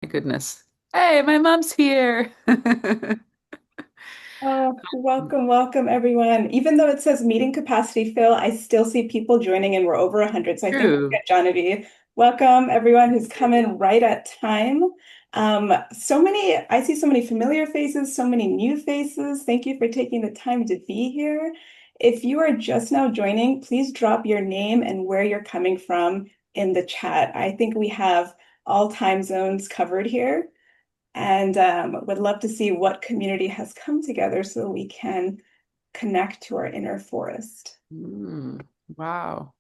My goodness. Hey, my mom's here. Oh, welcome, welcome everyone. Even though it says meeting capacity fill, I still see people joining and we're over 100. So I think we're True. good, Jahnavi. Welcome everyone who's coming right at time. I see so many familiar faces, so many new faces. Thank you for taking the time to be here. If you are just now joining, please drop your name and where you're coming from in the chat. I think we have all time zones covered here and would love to see what community has come together so we can connect to our inner forest. Mm, wow.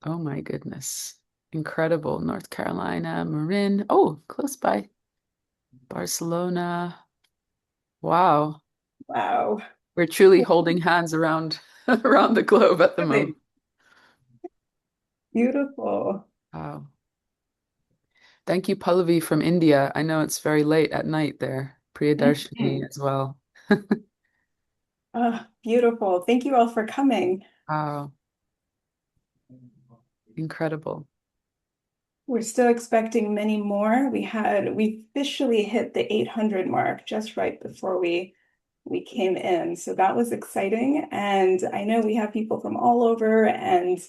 Oh my goodness. Incredible. North Carolina, Marin. Oh, close by. Barcelona. Wow. Wow. We're truly holding hands around around the globe at the moment. Really beautiful. Wow. Thank you, Pallavi from India. I know it's very late at night there. Priyadarshini Mhm. as well. Oh, beautiful. Thank you all for coming. Wow. Incredible. We're still expecting many more. We officially hit the 800 mark just right before we came in. So that was exciting. And I know we have people from all over and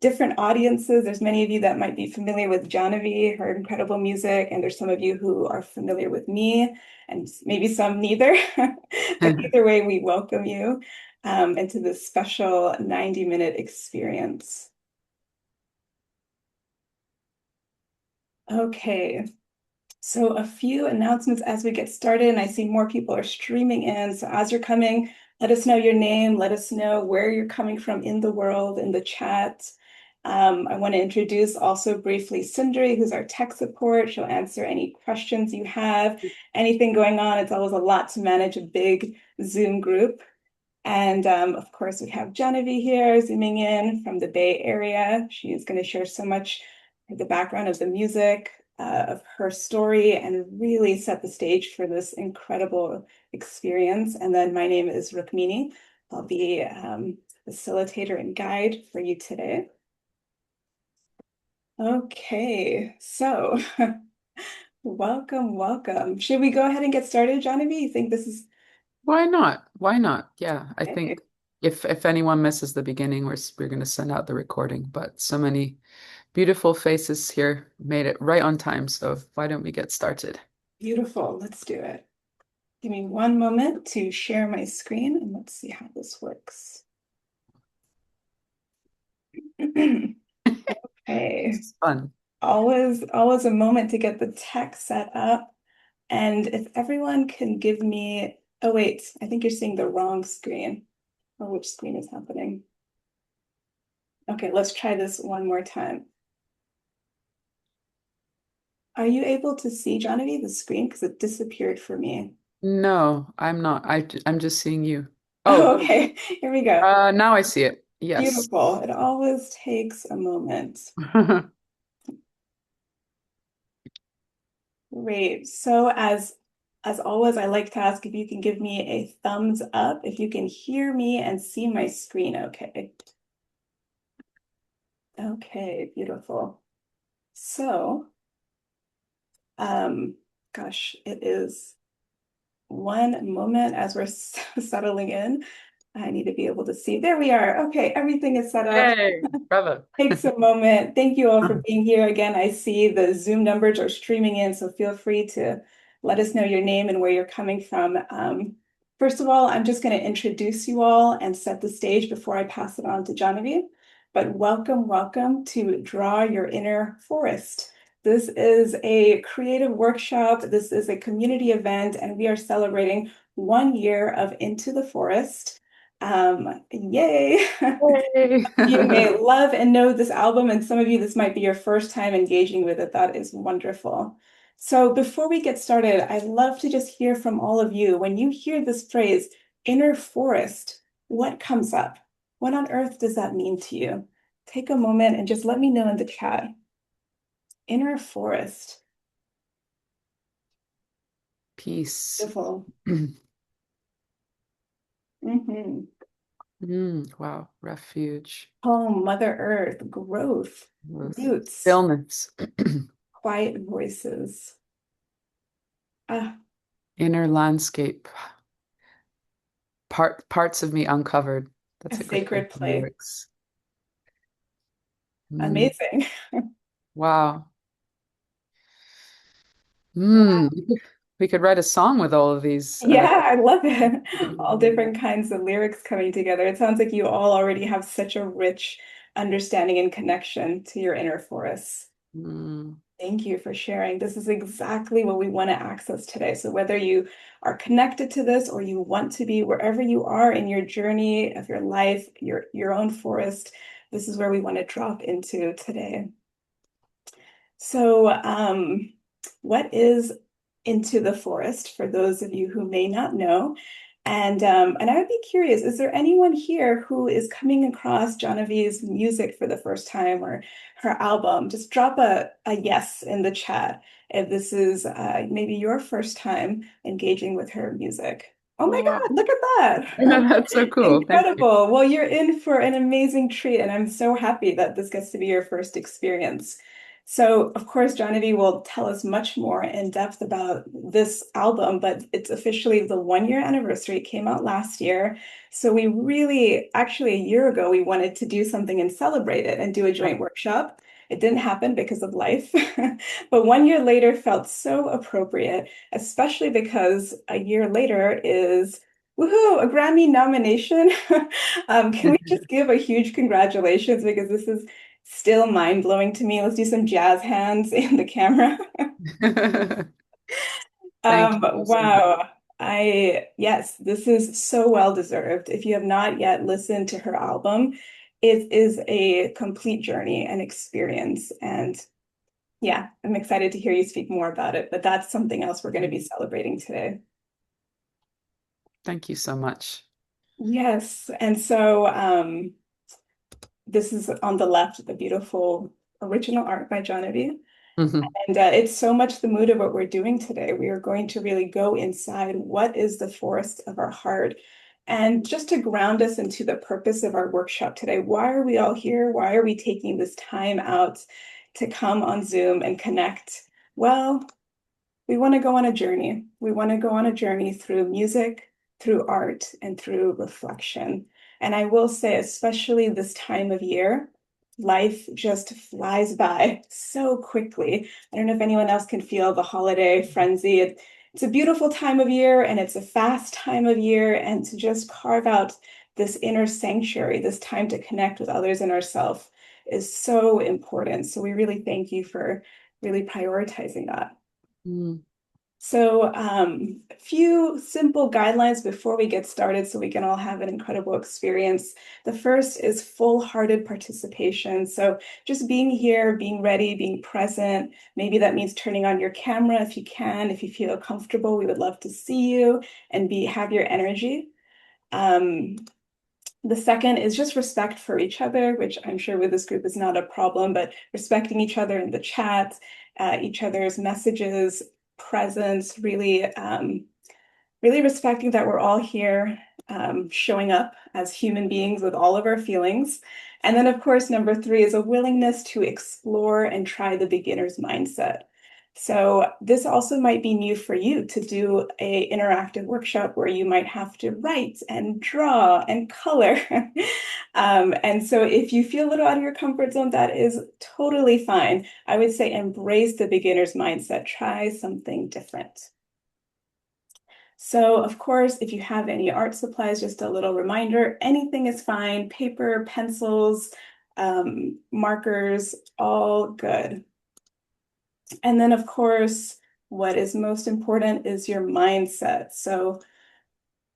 different audiences. There's many of you that might be familiar with Jahnavi, her incredible music, and there's some of you who are familiar with me, and maybe some neither. But either way, we welcome you into this special 90-minute experience. Okay. So a few announcements as we get started, and I see more people are streaming in. So as you're coming, let us know your name, let us know where you're coming from in the world, in the chat. I want to introduce also briefly Sindri, who's our tech support. She'll answer any questions you have, anything going on. It's always a lot to manage a big Zoom group. And of course, we have Genevieve here zooming in from the Bay Area. She's going to share so much of the background of the music, of her story, and really set the stage for this incredible experience. And then my name is Rukmini. I'll be facilitator and guide for you today. Okay, so welcome, welcome. Should we go ahead and get started, Genevieve? You think this is Why not? Why not? Yeah, I okay? think if anyone misses the beginning, we're going to send out the recording. But so many beautiful faces here made it right on time. So why don't we get started? Beautiful. Let's do it. Give me one moment to share my screen and let's see how this works. This Okay. is fun. Always a moment to get the tech set up. And if everyone can give me, oh wait, I think you're seeing the wrong screen. Or which screen is happening? Okay, let's try this one more time. Are you able to see, Genevieve, the screen? Because it disappeared for me. No, I'm not. I'm just seeing you. Oh, Oh, okay. Here we go. now I see it. Yes. Beautiful. It always takes a moment. Great. So as always, I like to ask if you can give me a thumbs up if you can hear me and see my screen okay. Okay, beautiful. So, um, gosh, it is one moment as we're settling in. I need to be able to see. There we are. Okay, everything is set up. Yay, bravo. Takes a moment. Thank you all for being here. Again, I see the Zoom numbers are streaming in, so feel free to let us know your name and where you're coming from. First of all, I'm just going to introduce you all and set the stage before I pass it on to Genevieve. But welcome, welcome to Draw Your Inner Forest. This is a creative workshop. This is a community event, and we are celebrating 1 year of Into the Forest. Yay! Yay. You may love and know this album, and some of you, this might be your first time engaging with it. That is wonderful. So, before we get started, I'd love to just hear from all of you. When you hear this phrase, inner forest, what comes up? What on earth does that mean to you? Take a moment and just let me know in the chat. Inner forest. Peace. Beautiful. Mhm. Wow. Refuge. Home, Mother Earth, growth, Growth. roots, Stillness. quiet voices. Ah, Inner landscape, parts of me uncovered. a That's a good sacred couple of place. lyrics. Mm, Amazing. wow. Wow. Mm, we could write a song with all of these. Yeah, I love it. All different kinds of lyrics coming together. It sounds like you all already have such a rich understanding and connection to your inner forest. mm, Thank you for sharing. This is exactly what we want to access today. So whether you are connected to this or you want to be wherever you are in your journey of your life, your own forest, this is where we want to drop into today. So, what is Into the Forest for those of you who may not know? And I would be curious, is there anyone here who is coming across Jahnavi's music for the first time or her album? Just drop a yes in the chat if this is maybe your first time engaging with her music. Oh my wow. God, look at that. That's so cool. Thank you. Incredible. Well, you're in for an amazing treat, and I'm so happy that this gets to be your first experience. So, of course, Jahnavi will tell us much more in depth about this album, but it's officially the 1 year anniversary. It came out last year. So, we really, actually, a year ago, we wanted to do something and celebrate it and do a joint workshop. It didn't happen because of life, but 1 year later felt so appropriate, especially because a year later is woohoo, a Grammy nomination. Can we just give a huge congratulations because this is still mind-blowing to me. Let's do some jazz hands in the camera. Thank you so much. Wow. Yes, this is so well deserved. If you have not yet listened to her album, it is a complete journey and experience. And yeah, I'm excited to hear you speak more about it, but that's something else we're going to be celebrating today. Thank you so much. Yes, and so this is on the left, the beautiful original art by Jahnavi. Mhm. And it's so much the mood of what we're doing today. We are going to really go inside what is the forest of our heart. And just to ground us into the purpose of our workshop today, why are we all here? Why are we taking this time out to come on Zoom and connect? Well, we want to go on a journey. We want to go on a journey through music, through art, and through reflection. And I will say, especially this time of year, life just flies by so quickly. I don't know if anyone else can feel the holiday frenzy. It's a beautiful time of year and it's a fast time of year. And to just carve out this inner sanctuary, this time to connect with others and ourselves is so important. So we really thank you for really prioritizing that. Mm, So, a few simple guidelines before we get started so we can all have an incredible experience. The first is full-hearted participation. So, just being here, being ready, being present. Maybe that means turning on your camera if you can, if you feel comfortable. We would love to see you and have your energy. Um, the second is just respect for each other, which I'm sure with this group is not a problem, but respecting each other in the chat, each other's messages, presence, really respecting that we're all here, showing up as human beings with all of our feelings. And then, of course, number three is a willingness to explore and try the beginner's mindset. So this also might be new for you to do a interactive workshop where you might have to write and draw and color. And so if you feel a little out of your comfort zone, that is totally fine. I would say embrace the beginner's mindset. Try something different. So, of course, if you have any art supplies, just a little reminder, anything is fine. Paper, pencils, markers, all good. And then, of course, what is most important is your mindset. So,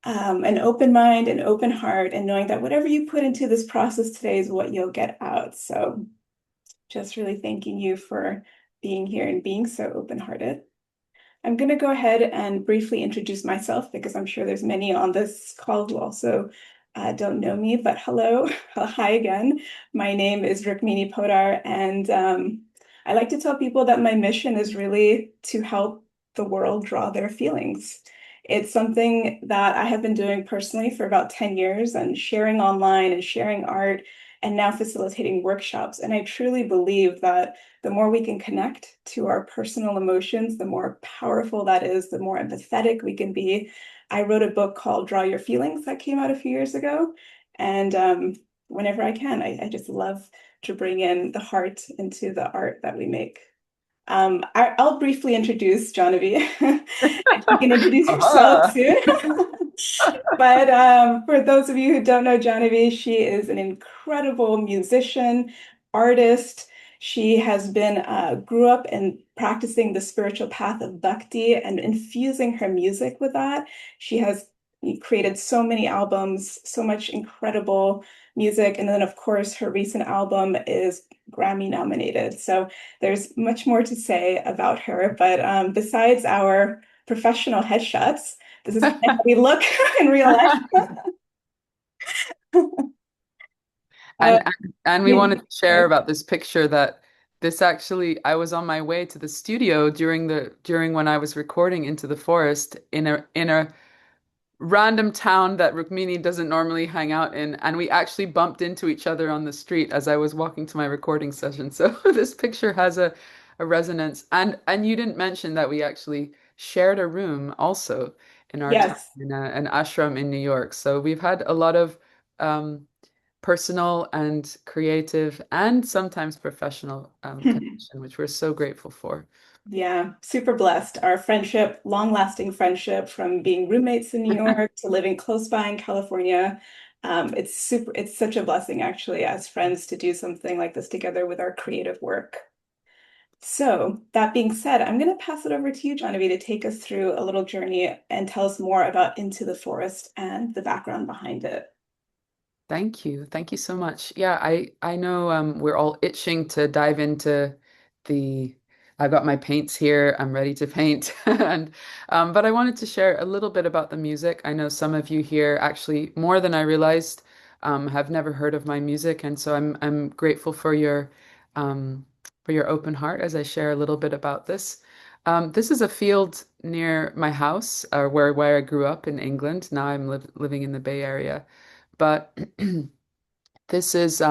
an open mind, an open heart, and knowing that whatever you put into this process today is what you'll get out. So, just really thanking you for being here and being so open-hearted. I'm going to go ahead and briefly introduce myself because I'm sure there's many on this call who also don't know me, but hello, hi again. My name is Rukmini Poddar, and I like to tell people that my mission is really to help the world draw their feelings. It's something that I have been doing personally for about 10 years and sharing online and sharing art and now facilitating workshops. And I truly believe that the more we can connect to our personal emotions, the more powerful that is, the more empathetic we can be. I wrote a book called Draw Your Feelings that came out a few years ago. And whenever I can, I just love to bring in the heart into the art that we make. I'll briefly introduce Jahnavi, and you can introduce yourself Ah. soon. But for those of you who don't know Jahnavi, she is an incredible musician, artist. She has been grew up and practicing the spiritual path of bhakti and infusing her music with that. She has created so many albums, so much incredible music, and then of course her recent album is Grammy nominated. So there's much more to say about her. But besides our professional headshots, this is kind of how we look in real life. Uh, And we yeah, wanted to share about this picture that this actually I was on my way to the studio during when I was recording Into the Forest in a random town that Rukmini doesn't normally hang out in, and we actually bumped into each other on the street as I was walking to my recording session. So this picture has a resonance. And you didn't mention that we actually shared a room also in our time yes. in an ashram in New York. So we've had a lot of um, personal and creative and sometimes professional connection, which we're so grateful for. Yeah, super blessed. Our friendship, long-lasting friendship from being roommates in New York to living close by in California. It's such a blessing actually as friends to do something like this together with our creative work. So that being said, I'm going to pass it over to you, Johnny, to take us through a little journey and tell us more about Into the Forest and the background behind it. Thank you. Thank you so much. Yeah, I know we're all itching to dive into the I've got my paints here. I'm ready to paint. And but I wanted to share a little bit about the music. I know some of you here actually more than I realized have never heard of my music, and so I'm grateful for your open heart as I share a little bit about this. This is a field near my house, where I grew up in England. Now I'm living in the Bay Area. But this is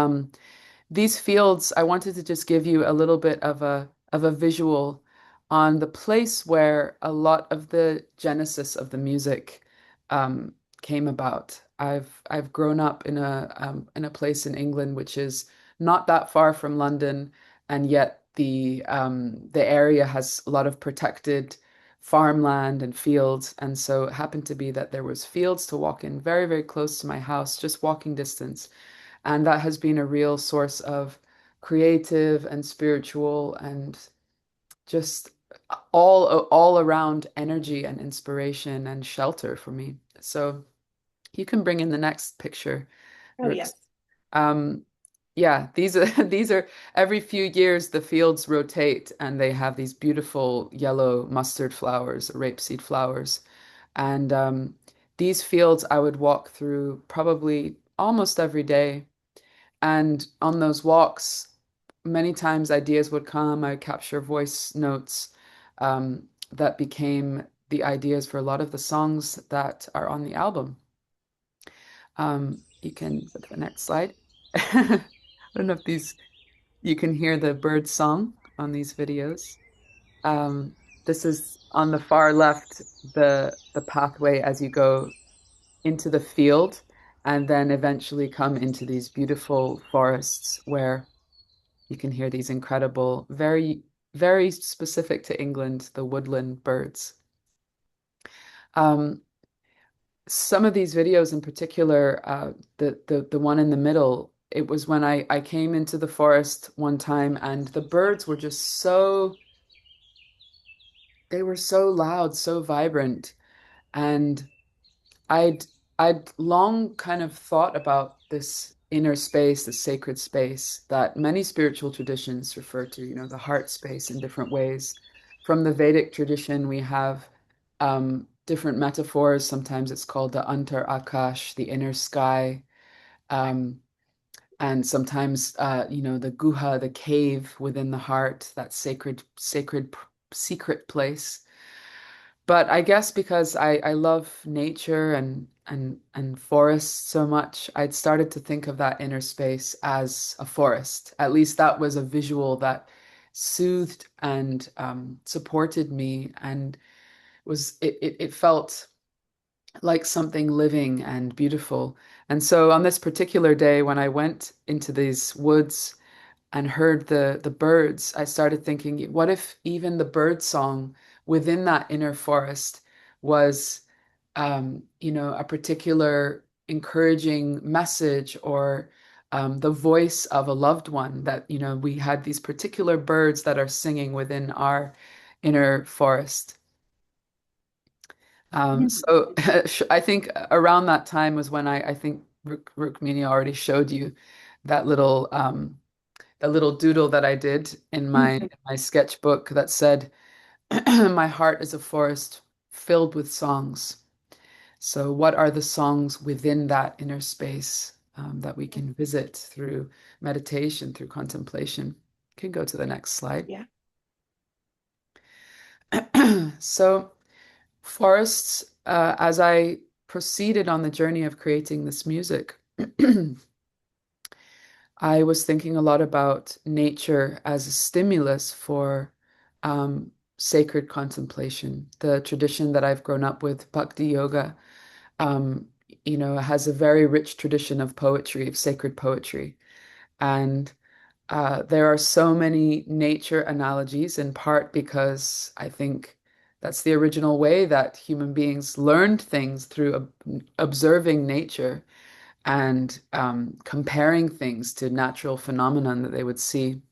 these fields, I wanted to just give you a little bit of a visual on the place where a lot of the genesis of the music um, came about. I've grown up in a place in England which is not that far from London, and yet the area has a lot of protected farmland and fields, and so it happened to be that there was fields to walk in very, very close to my house, just walking distance. And that has been a real source of creative and spiritual and just all around energy and inspiration and shelter for me. So you can bring in the next picture, Oh, Rooks. yes. Um, yeah, these are these are every few years the fields rotate and they have these beautiful yellow mustard flowers, rapeseed flowers. And these fields I would walk through probably almost every day. And on those walks, many times ideas would come. I would capture voice notes that became the ideas for a lot of the songs that are on the album. You can go to the next slide. I don't know if these you can hear the bird song on these videos. Um, this is on the far left, the pathway as you go into the field, and then eventually come into these beautiful forests where you can hear these incredible, very, very specific to England, the woodland birds. Um, some of these videos in particular, the one in the middle, it was when I came into the forest one time and the birds were just they were so loud, so vibrant. And I'd I'd long kind of thought about this inner space, the sacred space that many spiritual traditions refer to, the heart space in different ways. From the Vedic tradition, we have different metaphors. Sometimes it's called the Antar Akash, the inner sky, um, and sometimes the Guha, the cave within the heart, that secret place. But I guess because I love nature and forests so much, I'd started to think of that inner space as a forest. At least that was a visual that soothed and supported me, and it felt like something living and beautiful. And so on this particular day, when I went into these woods and heard the birds, I started thinking, what if even the bird song within that inner forest was, a particular encouraging message or the voice of a loved one that, we had these particular birds that are singing within our inner forest. Mhm. So I think around that time was when I think Rukmini already showed you that little a little doodle that I did in Mhm. my sketchbook that said, "My heart is a forest filled with songs." So, what are the songs within that inner space that we can visit through meditation, through contemplation? You can go to the next slide. Yeah. So, forests, as I proceeded on the journey of creating this music, I was thinking a lot about nature as a stimulus for sacred contemplation. The tradition that I've grown up with, Bhakti Yoga, um, has a very rich tradition of poetry, of sacred poetry. And there are so many nature analogies, in part because I think that's the original way that human beings learned things through observing nature and comparing things to natural phenomenon that they would see.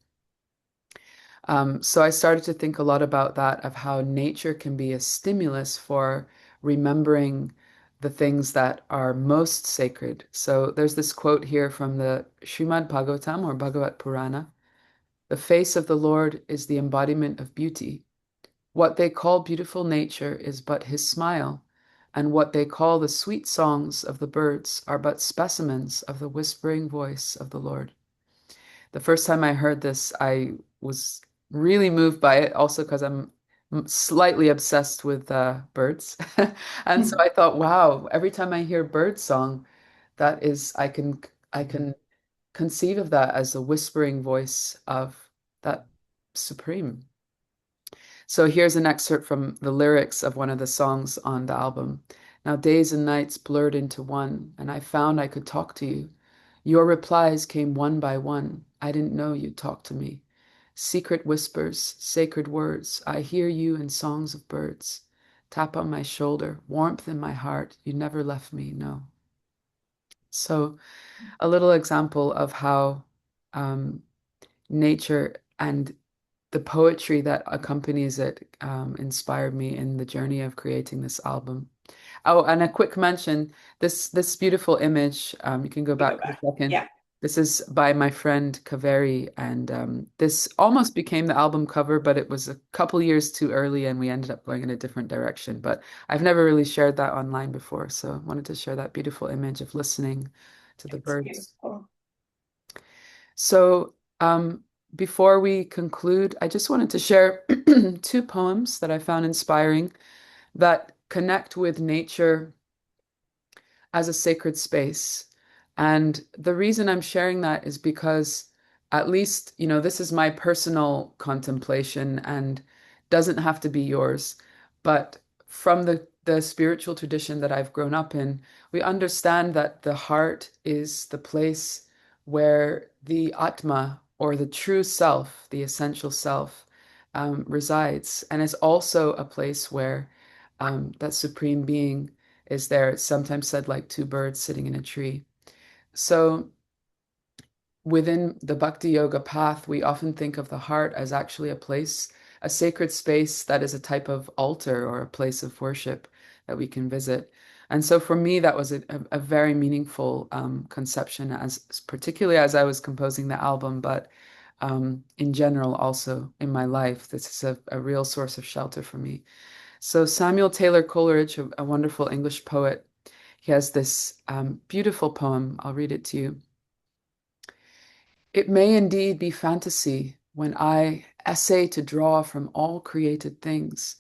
So I started to think a lot about that, of how nature can be a stimulus for remembering the things that are most sacred. So there's this quote here from the Srimad Bhagavatam or Bhagavat Purana. The face of the Lord is the embodiment of beauty. What they call beautiful nature is but his smile, and what they call the sweet songs of the birds are but specimens of the whispering voice of the Lord. The first time I heard this, I was really moved by it, also because I'm slightly obsessed with birds. And so Mhm. I thought, wow, every time I hear bird song, that is, I can conceive of that as a whispering voice of that supreme. So here's an excerpt from the lyrics of one of the songs on the album. Now days and nights blurred into one, and I found I could talk to you. Your replies came one by one. I didn't know you'd talk to me. Secret whispers, sacred words. I hear you in songs of birds. Tap on my shoulder, warmth in my heart. You never left me, no. So a little example of how um, nature and the poetry that accompanies it inspired me in the journey of creating this album. Oh, and a quick mention, this beautiful image, you can go We go back for a back. second. Yeah. This is by my friend Kaveri, and this almost became the album cover, but it was a couple years too early, and we ended up going in a different direction. But I've never really shared that online before, so I wanted to share that beautiful image of listening to the It's birds. beautiful. So, before we conclude, I just wanted to share two poems that I found inspiring that connect with nature as a sacred space. And the reason I'm sharing that is because, at least, this is my personal contemplation and doesn't have to be yours. But from the spiritual tradition that I've grown up in, we understand that the heart is the place where the Atma, or the true self, the essential self, resides, and is also a place where that supreme being is there. It's sometimes said like two birds sitting in a tree. So within the Bhakti Yoga path, we often think of the heart as actually a place, a sacred space that is a type of altar or a place of worship that we can visit. And so for me, that was a very meaningful conception, as particularly as I was composing the album, but in general also in my life. This is a real source of shelter for me. So Samuel Taylor Coleridge, a wonderful English poet, he has this beautiful poem. I'll read it to you. It may indeed be fantasy when I essay to draw from all created things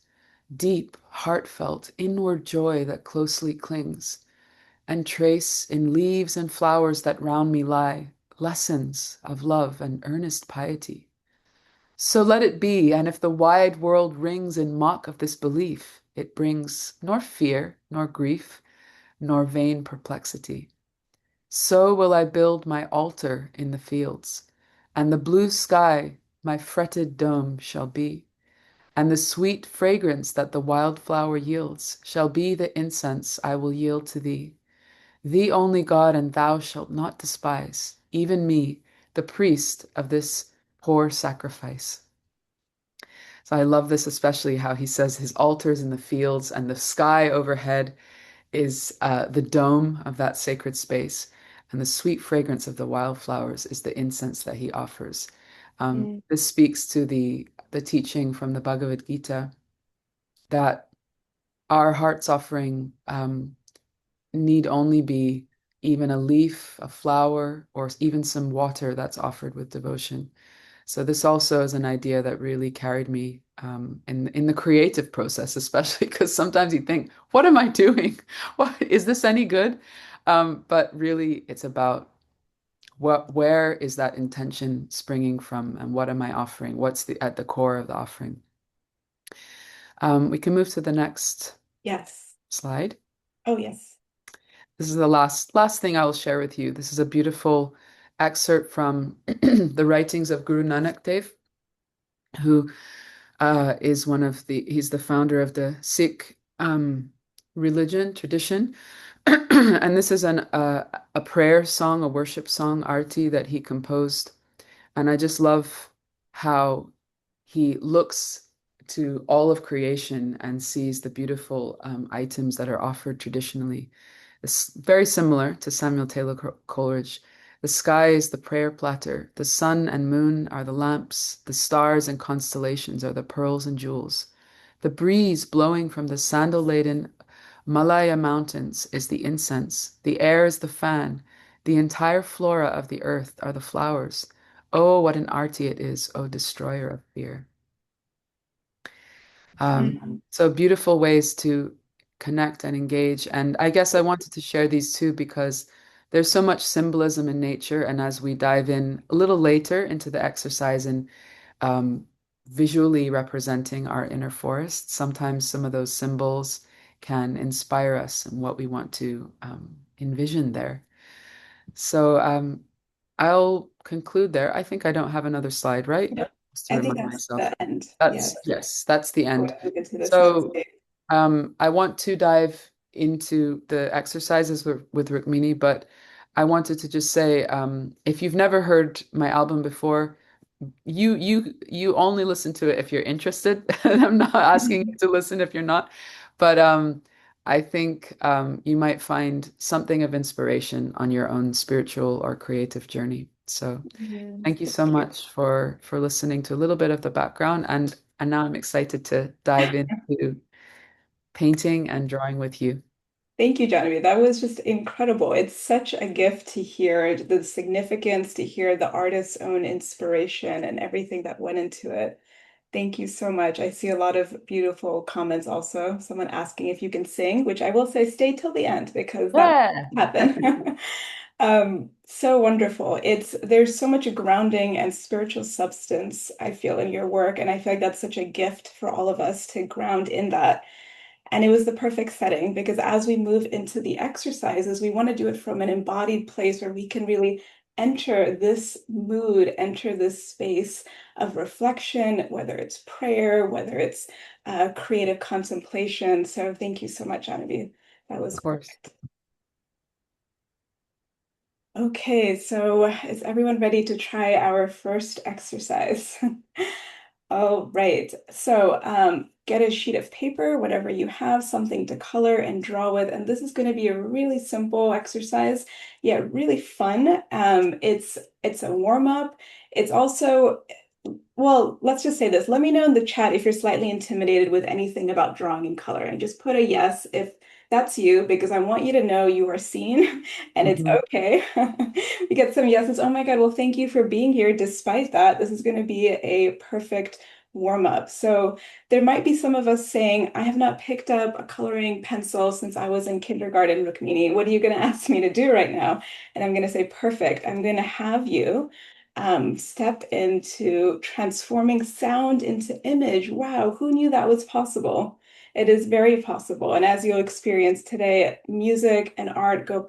deep, heartfelt, inward joy that closely clings, and trace in leaves and flowers that round me lie lessons of love and earnest piety. So let it be, and if the wide world rings in mock of this belief, it brings nor fear, nor grief, nor vain perplexity. So will I build my altar in the fields, and the blue sky my fretted dome shall be, and the sweet fragrance that the wildflower yields shall be the incense I will yield to thee. Thee only, God, and thou shalt not despise, even me, the priest of this poor sacrifice. So I love this, especially how he says his altars in the fields and the sky overhead is the dome of that sacred space, and the sweet fragrance of the wildflowers is the incense that he offers. Mm, This speaks to the teaching from the Bhagavad Gita that our heart's offering need only be even a leaf, a flower, or even some water that's offered with devotion. So this also is an idea that really carried me in the creative process, especially because sometimes you think, "What am I doing? What is this any good?" But really, it's about where is that intention springing from, and what am I offering? What's at the core of the offering? We can move to the next yes. slide. Oh, yes. This is the last thing I will share with you. This is a beautiful excerpt from the writings of Guru Nanak Dev, who is he's the founder of the Sikh religion tradition. And this is a prayer song, a worship song, arti, that he composed. And I just love how he looks to all of creation and sees the beautiful items that are offered traditionally. It's very similar to Samuel Taylor Coleridge. The sky is the prayer platter, the sun and moon are the lamps, the stars and constellations are the pearls and jewels. The breeze blowing from the sandal-laden Malaya mountains is the incense, the air is the fan, the entire flora of the earth are the flowers. Oh, what an arti it is, oh destroyer of fear. So beautiful ways to connect and engage. And I guess I wanted to share these too because there's so much symbolism in nature. And as we dive in a little later into the exercise and um, visually representing our inner forest, sometimes some of those symbols can inspire us in what we want to envision there. So I'll conclude there. I think I don't have another slide, right? Yep. Just to I think remind that's the myself. end. That's, Yes. yes, that's the end. We'll get to the So soundscape. I want to dive into the exercises with Rukmini, but I wanted to just say, if you've never heard my album before, you only listen to it if you're interested. I'm not asking you to listen if you're not, but I think you might find something of inspiration on your own spiritual or creative journey. So thank you so Thank you. much for listening to a little bit of the background, and now I'm excited to dive into painting and drawing with you. Thank you, Jahnavi. That was just incredible. It's such a gift to hear the significance, to hear the artist's own inspiration and everything that went into it. Thank you so much. I see a lot of beautiful comments also. Someone asking if you can sing, which I will say stay till the end because that Yeah. will happen. So wonderful. There's so much grounding and spiritual substance I feel in your work, and I feel like that's such a gift for all of us to ground in that. And it was the perfect setting because as we move into the exercises, we want to do it from an embodied place where we can really enter this mood, enter this space of reflection, whether it's prayer, whether it's creative contemplation. So thank you so much, Genevieve. That Of was course. perfect. Okay, so is everyone ready to try our first exercise? All right. So get a sheet of paper, whatever you have, something to color and draw with. And this is going to be a really simple exercise, yet really fun. It's a warm up. It's also well, let's just say this. Let me know in the chat if you're slightly intimidated with anything about drawing and coloring. Just put a yes if that's you, because I want you to know you are seen and it's Mhm. okay. We get some yeses. Oh my God, well, thank you for being here. Despite that, this is going to be a perfect warm up. So there might be some of us saying, I have not picked up a coloring pencil since I was in kindergarten, Rukmini. What are you going to ask me to do right now? And I'm going to say, perfect. I'm going to have you step into transforming sound into image. Wow, who knew that was possible? It is very possible. And as you'll experience today, music and art go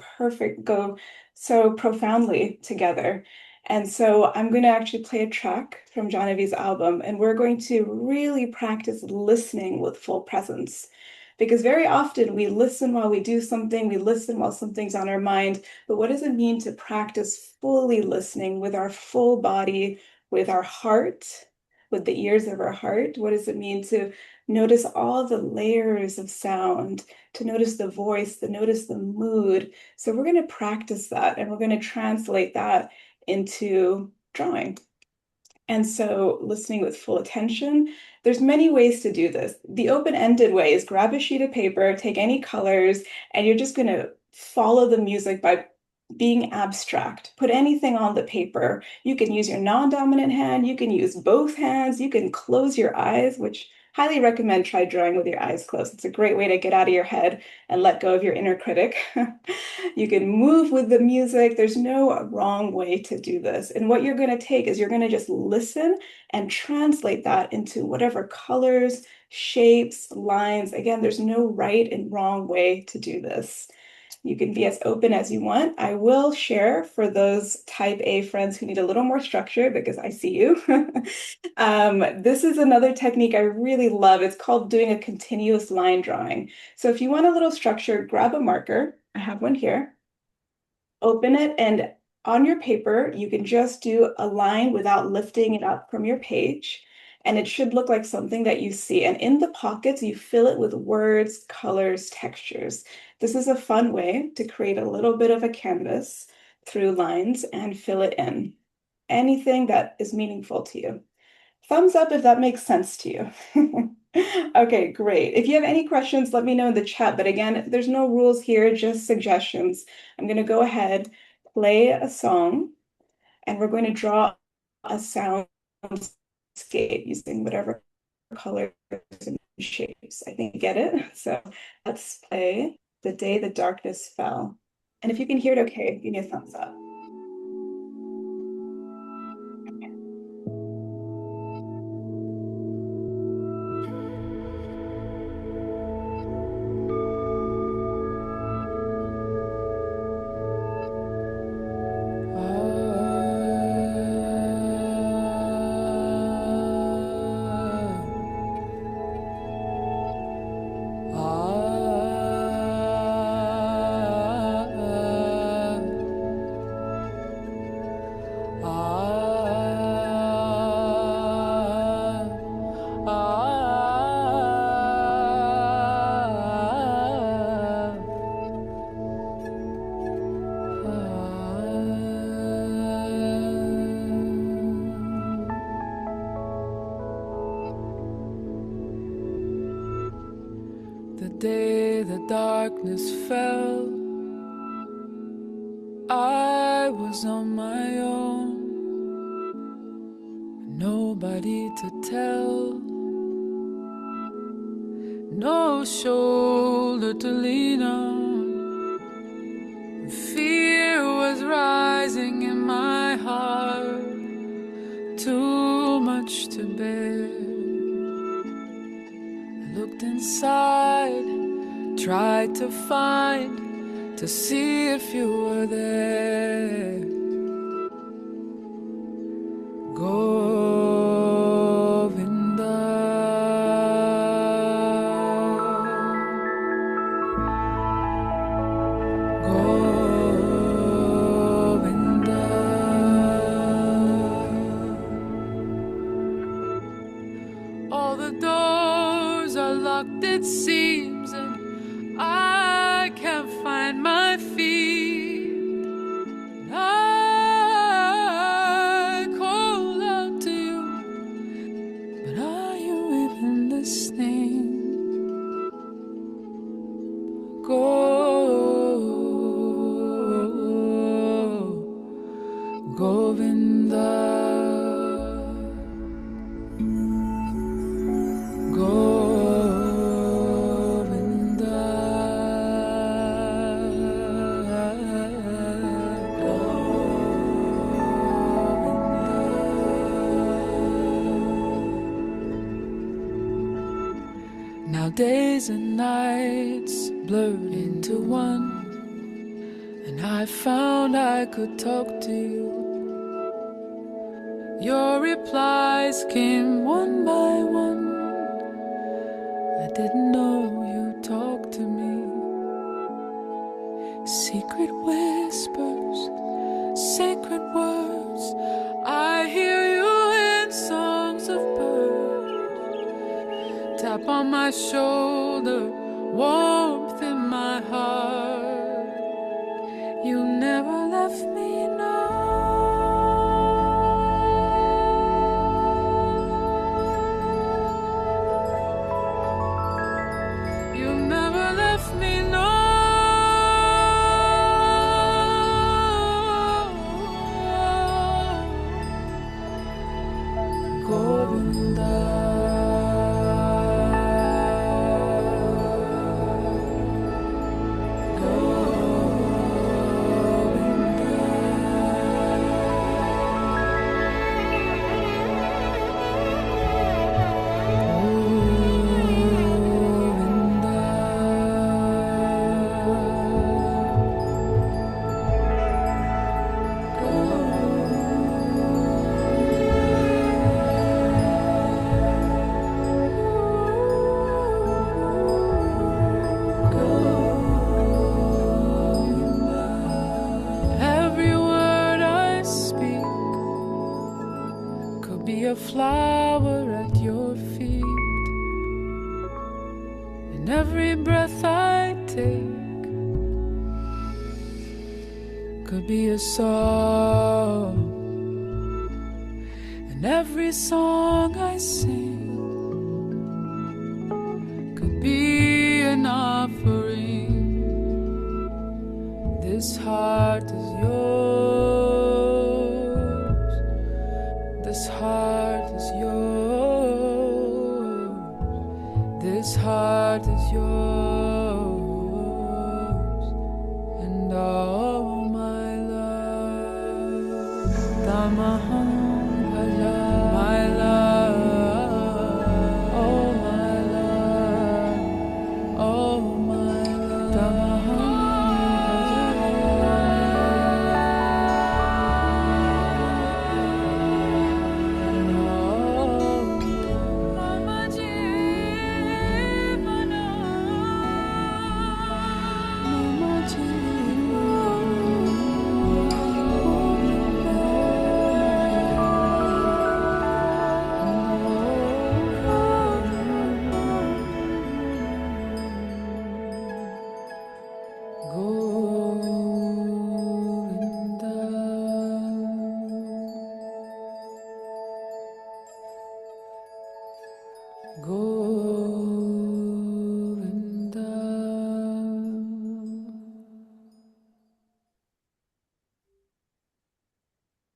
so profoundly together. And so I'm going to actually play a track from Jahnavi's album, and we're going to really practice listening with full presence. Because very often we listen while we do something, we listen while something's on our mind. But what does it mean to practice fully listening with our full body, with our heart, with the ears of our heart? What does it mean to notice all the layers of sound, to notice the voice, to notice the mood? So we're going to practice that and we're going to translate that into drawing. And so listening with full attention, there's many ways to do this. The open-ended way is grab a sheet of paper, take any colors, and you're just going to follow the music by being abstract. Put anything on the paper. You can use your non-dominant hand, you can use both hands, you can close your eyes, which highly recommend try drawing with your eyes closed. It's a great way to get out of your head and let go of your inner critic. You can move with the music. There's no wrong way to do this. And what you're going to take is you're going to just listen and translate that into whatever colors, shapes, lines. Again, there's no right and wrong way to do this. You can be as open as you want. I will share for those type A friends who need a little more structure because I see you. This is another technique I really love. It's called doing a continuous line drawing. So if you want a little structure, grab a marker. I have one here. Open it, and on your paper, you can just do a line without lifting it up from your page. And it should look like something that you see. And in the pockets, you fill it with words, colors, textures. This is a fun way to create a little bit of a canvas through lines and fill it in. Anything that is meaningful to you. Thumbs up if that makes sense to you. Okay, great. If you have any questions, let me know in the chat. But again, there's no rules here, just suggestions. I'm going to go ahead, play a song, and we're going to draw a soundscape using whatever colors and shapes. I think you get it. So let's play The Day the Darkness Fell. And if you can hear it okay, give me a thumbs up. The day the darkness fell, I was on my own, nobody to tell, no shoulder to lean on. Fear was rising in my heart, too much to bear. Looked inside, tried to find, to see if you were there. Govinda, Govinda. All the doors are locked, it seems, and I can't find my feet. I call out to you, but are you even listening? Govinda. days and nights blurred into one, and I found I could talk to you. Your replies came one by one. I didn't know you talked to me. Secret whispers, sacred words, I hear you in songs of birds. Tap on my shoulder, warmth in my heart. You never left me, no. You never left me, no. A flower at your feet, and every breath I take could be a song, and every song I sing could be an offering. This heart is yours. This heart is yours. This heart is yours. And all my love, Tamaham Bhaja, my love, all my love, all my love, Tamaham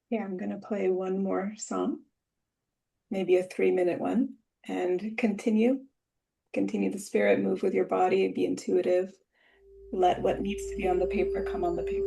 Yeah, I'm going to play one more song, maybe a 3-minute one, and continue the spirit, move with your body, be intuitive. Let what needs to be on the paper come on the paper.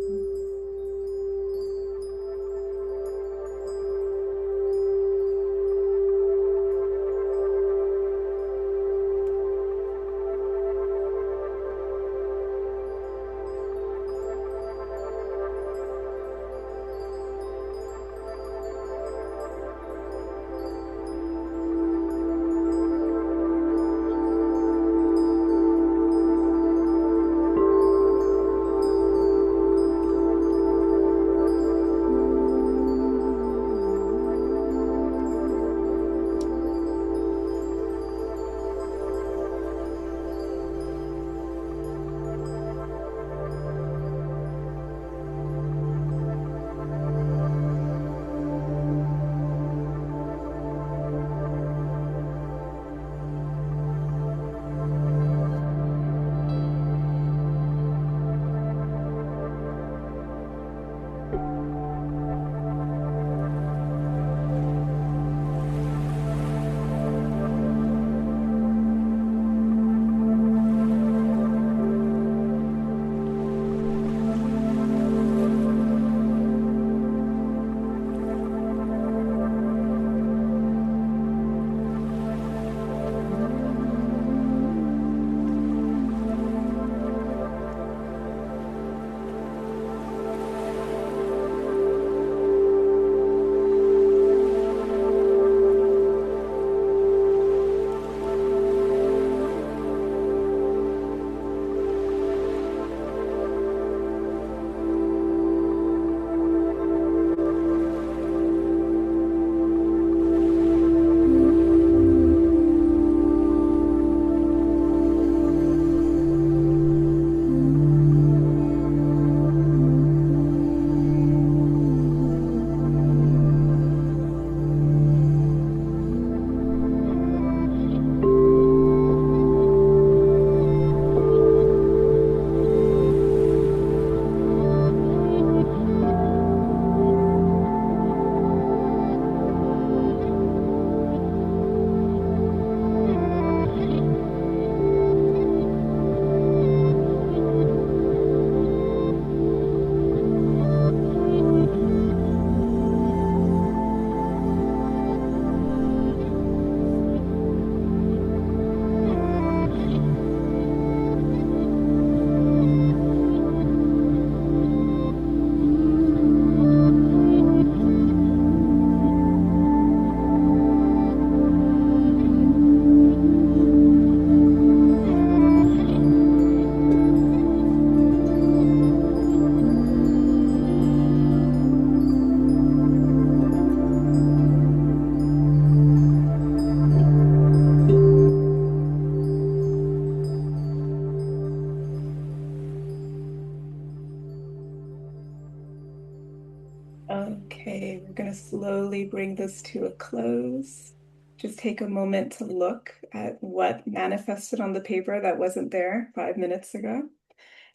slowly bring this to a close. Just take a moment to look at what manifested on the paper that wasn't there 5 minutes ago.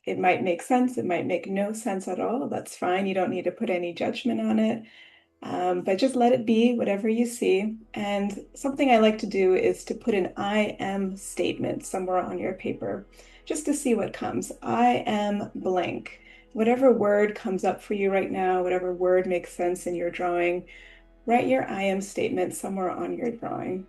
It might make sense, it might make no sense at all. That's fine. You don't need to put any judgment on it. But just let it be whatever you see. And something I like to do is to put an I am statement somewhere on your paper just to see what comes. I am blank. Whatever word comes up for you right now, whatever word makes sense in your drawing, write your I am statement somewhere on your drawing.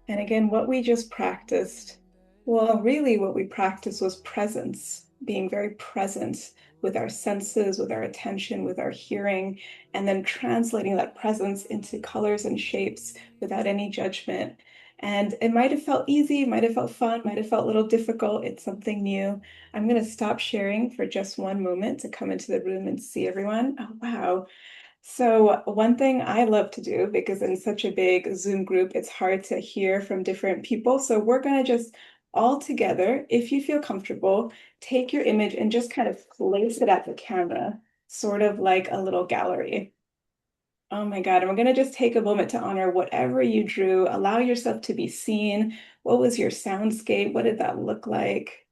And again, what we just practiced, well, really what we practiced was presence, being very present with our senses, with our attention, with our hearing, and then translating that presence into colors and shapes without any judgment. And it might have felt easy, might have felt fun, might have felt a little difficult. It's something new. I'm going to stop sharing for just one moment to come into the room and see everyone. Oh, wow. So one thing I love to do, because in such a big Zoom group, it's hard to hear from different people. So we're going to just all together, if you feel comfortable, take your image and just kind of place it at the camera, sort of like a little gallery. Oh my God. And we're going to just take a moment to honor whatever you drew. Allow yourself to be seen. What was your soundscape? What did that look like?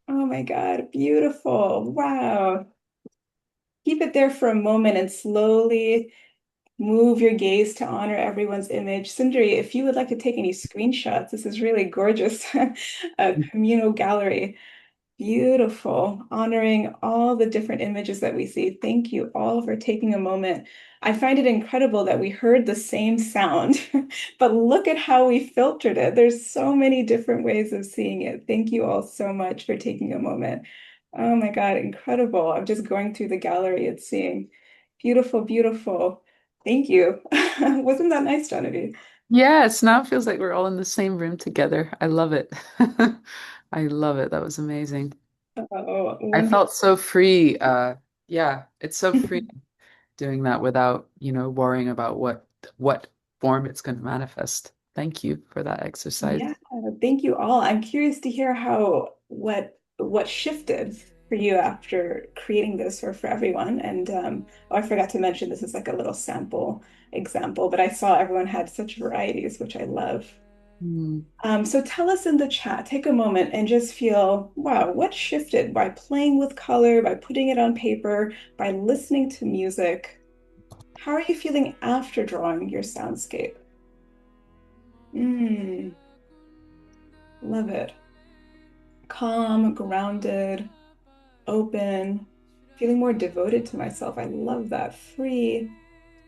Oh my God. Beautiful. Wow. Keep it there for a moment and slowly move your gaze to honor everyone's image. Sindri, if you would like to take any screenshots, this is really gorgeous. A communal gallery. Beautiful, honoring all the different images that we see. Thank you all for taking a moment. I find it incredible that we heard the same sound, but look at how we filtered it. There's so many different ways of seeing it. Thank you all so much for taking a moment. Oh my God, incredible. I'm just going through the gallery and seeing beautiful, beautiful. Thank you. Wasn't that nice, Genevieve? Yes, now it feels like we're all in the same room together. I love it. I love it. That was amazing. Oh, I wonderful. felt so free. Yeah, it's so free doing that without, worrying about what form it's going to manifest. Thank you for that exercise. Yeah, thank you all. I'm curious to hear how what shifted for you after creating this or for everyone. And oh, I forgot to mention this is like a little sample example, but I saw everyone had such varieties, which I love. Hmm. So tell us in the chat, take a moment and just feel, wow, what shifted by playing with color, by putting it on paper, by listening to music? How are you feeling after drawing your soundscape? Mm, love it. Calm, grounded, open, feeling more devoted to myself. I love that. Free.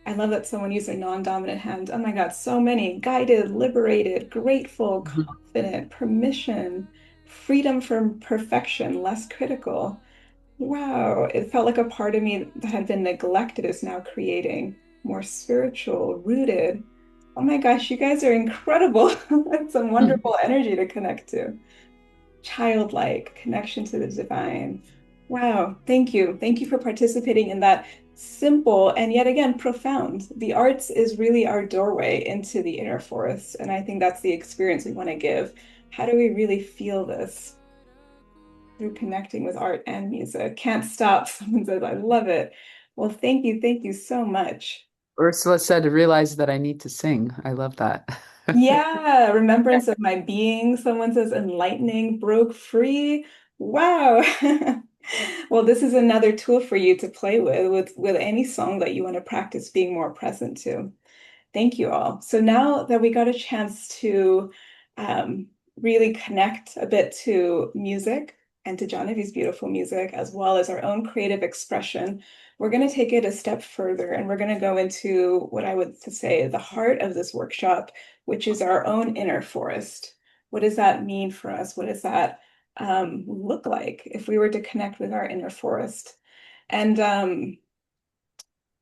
I love that someone used a non-dominant hand. Oh my God, so many. Guided, liberated, grateful, confident, permission, freedom from perfection, less critical. Wow, it felt like a part of me that had been neglected is now creating more spiritual, rooted. Oh my gosh, you guys are incredible. That's some wonderful energy to connect to. Childlike connection to the divine. Wow, thank you. Thank you for participating in that simple and yet again profound. The arts is really our doorway into the inner forest. And I think that's the experience we want to give. How do we really feel this through connecting with art and music? Can't stop. Someone says, I love it. Well, thank you. Thank you so much. Ursula said, realize that I need to sing. I love that. Yeah, remembrance of my being. Someone says enlightening, broke free. Wow. Well, this is another tool for you to play with any song that you want to practice being more present to. Thank you all. So now that we got a chance to um, really connect a bit to music and to Jahnavi's beautiful music, as well as our own creative expression, we're going to take it a step further and we're going to go into what I would to say the heart of this workshop, which is our own inner forest. What does that mean for us? What does that look like if we were to connect with our inner forest? And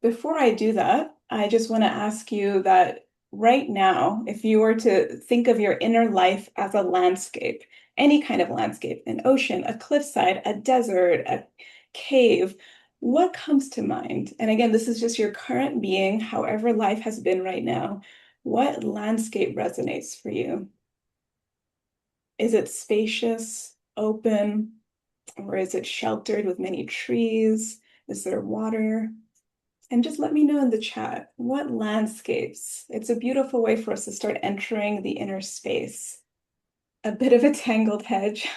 before I do that, I just want to ask you that right now, if you were to think of your inner life as a landscape, any kind of landscape, an ocean, a cliffside, a desert, a cave, what comes to mind? And again, this is just your current being, however life has been right now. What landscape resonates for you? Is it spacious, open? Or is it sheltered with many trees? Is there water? And just let me know in the chat what landscapes. It's a beautiful way for us to start entering the inner space. A bit of a tangled hedge,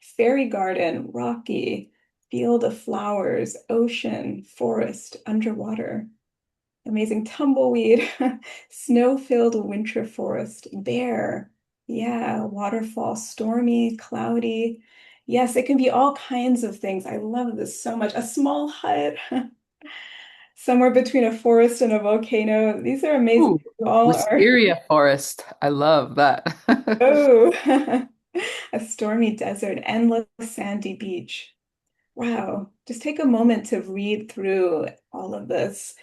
fairy garden, rocky, field of flowers, ocean, forest, underwater. Amazing tumbleweed, snow-filled winter forest, bare, yeah, waterfall, stormy, cloudy. Yes, it can be all kinds of things. I love this so much. A small hut, somewhere between a forest and a volcano. These are amazing. Ooh, You all are. wisteria forest. I love that. Oh, a stormy desert, endless sandy beach. Wow. Just take a moment to read through all of this.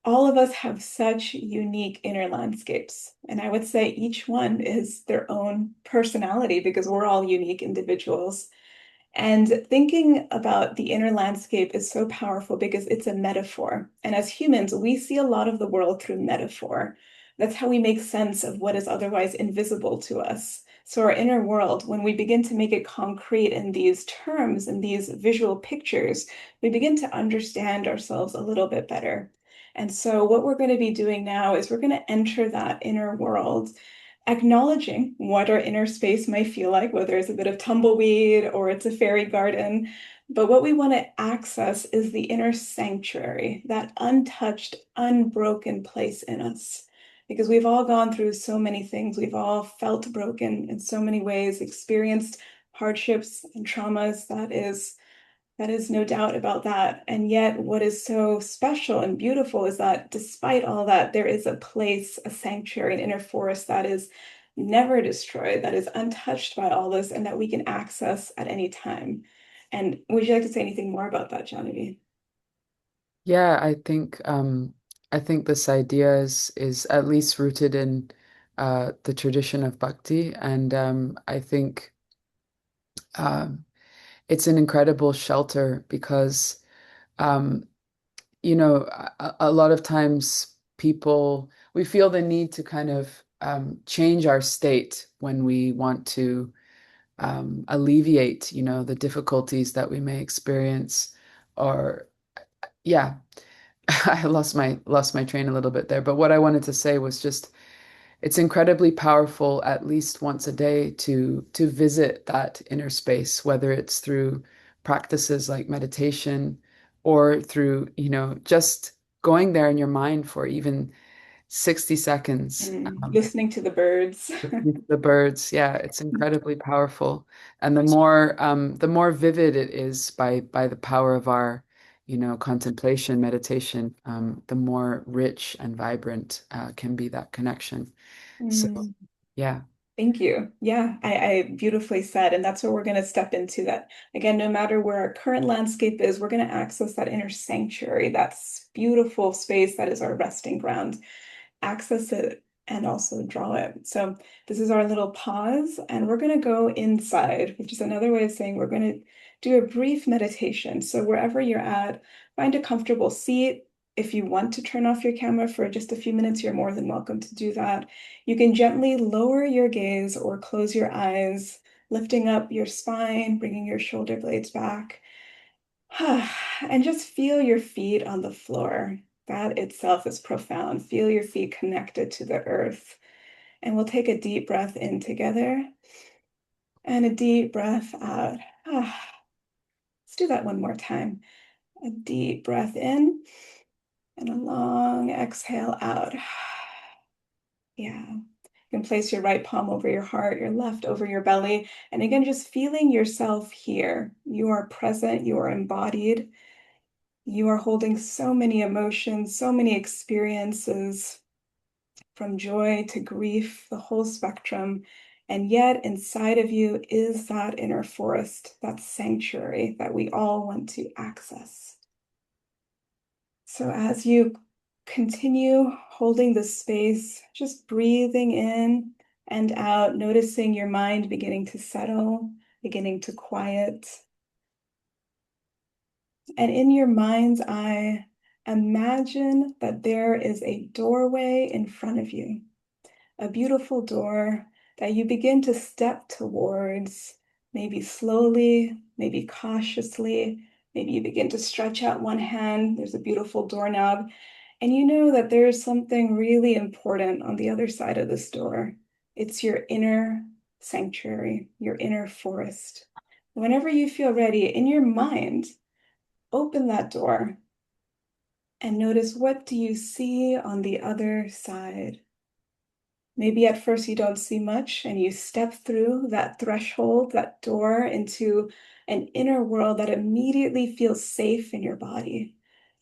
All of us have such unique inner landscapes. And I would say each one is their own personality because we're all unique individuals. And thinking about the inner landscape is so powerful because it's a metaphor. And as humans, we see a lot of the world through metaphor. That's how we make sense of what is otherwise invisible to us. So, our inner world, when we begin to make it concrete in these terms, in these visual pictures, we begin to understand ourselves a little bit better. And so, what we're going to be doing now is we're going to enter that inner world acknowledging what our inner space might feel like, whether it's a bit of tumbleweed or it's a fairy garden. But what we want to access is the inner sanctuary, that untouched, unbroken place in us. Because we've all gone through so many things. We've all felt broken in so many ways, experienced hardships and traumas. That is no doubt about that. And yet, what is so special and beautiful is that despite all that, there is a place, a sanctuary, an inner forest that is never destroyed, that is untouched by all this, and that we can access at any time. And would you like to say anything more about that, Jahnavi? Yeah, I think this idea is at least rooted in the tradition of bhakti, and I think um, it's an incredible shelter because um, a lot of times people we feel the need to kind of change our state when we want to alleviate, the difficulties that we may experience, or yeah. I lost my train a little bit there, but what I wanted to say was just it's incredibly powerful at least once a day to visit that inner space, whether it's through practices like meditation or through, just going there in your mind for even 60 seconds. Listening to the birds. Listening to the birds, yeah, it's incredibly powerful. And the more vivid it is by the power of our, contemplation, meditation, the more rich and vibrant can be that connection. So Mm. yeah. Thank you. Yeah, I beautifully said. And that's where we're going to step into that. Again, no matter where our current landscape is, we're going to access that inner sanctuary, that beautiful space that is our resting ground, access it and also draw it. So this is our little pause, and we're going to go inside, which is another way of saying we're going to do a brief meditation. So wherever you're at, find a comfortable seat. If you want to turn off your camera for just a few minutes, you're more than welcome to do that. You can gently lower your gaze or close your eyes, lifting up your spine, bringing your shoulder blades back. And just feel your feet on the floor. That itself is profound. Feel your feet connected to the earth. And we'll take a deep breath in together and a deep breath out. Let's do that one more time. A deep breath in and a long exhale out. Yeah. You can place your right palm over your heart, your left over your belly. And again, just feeling yourself here. You are present, you are embodied. You are holding so many emotions, so many experiences, from joy to grief, the whole spectrum. And yet, inside of you is that inner forest, that sanctuary that we all want to access. So, as you continue holding the space, just breathing in and out, noticing your mind beginning to settle, beginning to quiet. And in your mind's eye, imagine that there is a doorway in front of you, a beautiful door that you begin to step towards. Maybe slowly, maybe cautiously. Maybe you begin to stretch out one hand. There's a beautiful doorknob. And you know that there is something really important on the other side of this door. It's your inner sanctuary, your inner forest. Whenever you feel ready, in your mind, open that door and notice, what do you see on the other side? Maybe at first you don't see much and you step through that threshold, that door into an inner world that immediately feels safe in your body.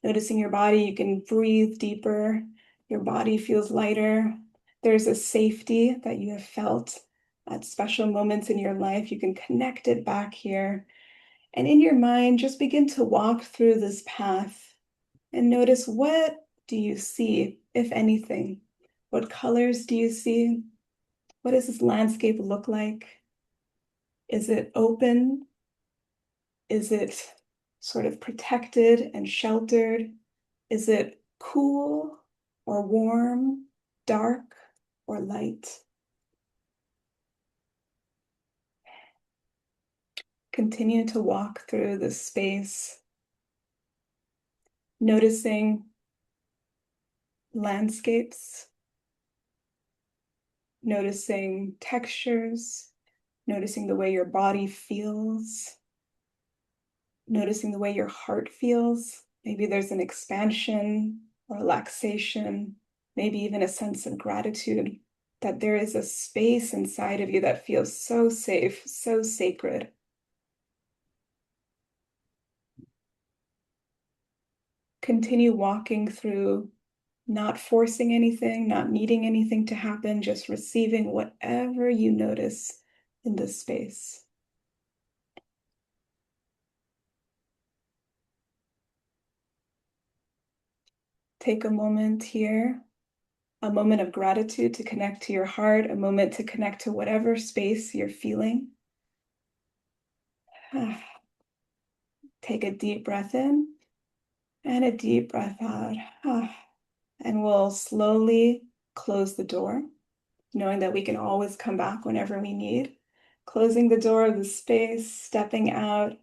Noticing your body, you can breathe deeper. Your body feels lighter. There's a safety that you have felt at special moments in your life. You can connect it back here. And in your mind, just begin to walk through this path and notice, what do you see, if anything? What colors do you see? What does this landscape look like? Is it open? Is it sort of protected and sheltered? Is it cool or warm, dark or light? Continue to walk through this space, noticing landscapes, noticing textures, noticing the way your body feels, noticing the way your heart feels. Maybe there's an expansion or relaxation, maybe even a sense of gratitude that there is a space inside of you that feels so safe, so sacred. Continue walking through, not forcing anything, not needing anything to happen, just receiving whatever you notice in this space. Take a moment here, a moment of gratitude to connect to your heart, a moment to connect to whatever space you're feeling. Take a deep breath in and a deep breath out. And we'll slowly close the door, knowing that we can always come back whenever we need. Closing the door of the space, stepping out,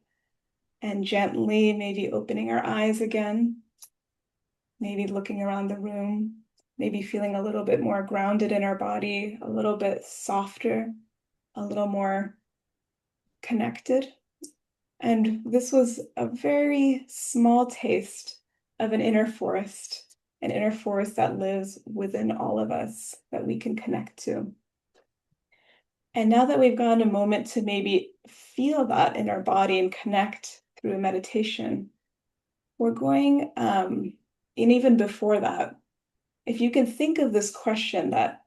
and gently maybe opening our eyes again, maybe looking around the room, maybe feeling a little bit more grounded in our body, a little bit softer, a little more connected. And this was a very small taste of an inner forest that lives within all of us that we can connect to. And now that we've gone a moment to maybe feel that in our body and connect through a meditation, we're going, and even before that, if you can think of this question that,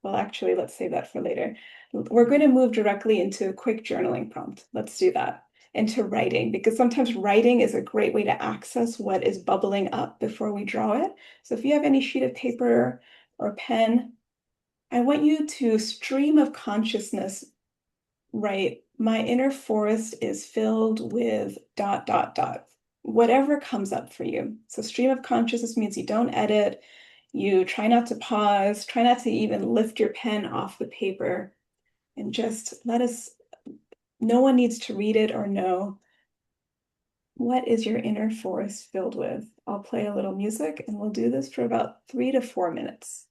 well, actually, let's save that for later. We're going to move directly into a quick journaling prompt. Let's do that. Into writing, because sometimes writing is a great way to access what is bubbling up before we draw it. So if you have any sheet of paper or pen, I want you to stream of consciousness write, my inner forest is filled with dot, dot, dot, whatever comes up for you. So stream of consciousness means you don't edit, you try not to pause, try not to even lift your pen off the paper, and just let us, no one needs to read it or know. What is your inner forest filled with? I'll play a little music and we'll do this for about 3 to 4 minutes.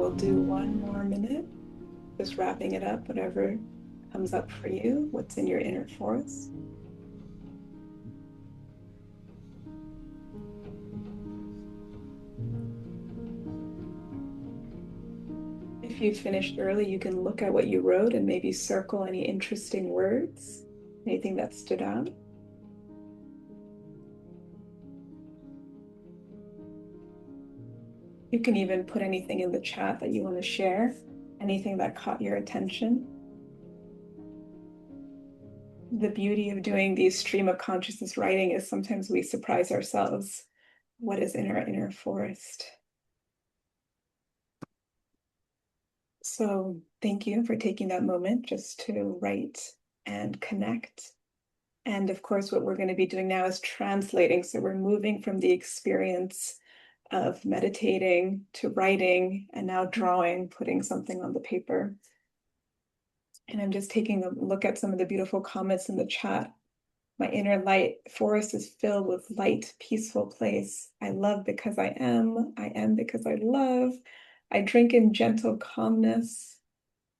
we'll do one more minute, just wrapping it up, whatever comes up for you, what's in your inner forest. If you finished early, you can look at what you wrote and maybe circle any interesting words, anything that stood out. You can even put anything in the chat that you want to share, anything that caught your attention. The beauty of doing these stream of consciousness writing is sometimes we surprise ourselves. What is in our inner forest? So thank you for taking that moment just to write and connect. And of course, what we're going to be doing now is translating. So we're moving from the experience of meditating to writing and now drawing, putting something on the paper. And I'm just taking a look at some of the beautiful comments in the chat. My inner light forest is filled with light, peaceful place. I love because I am. I am because I love. I drink in gentle calmness.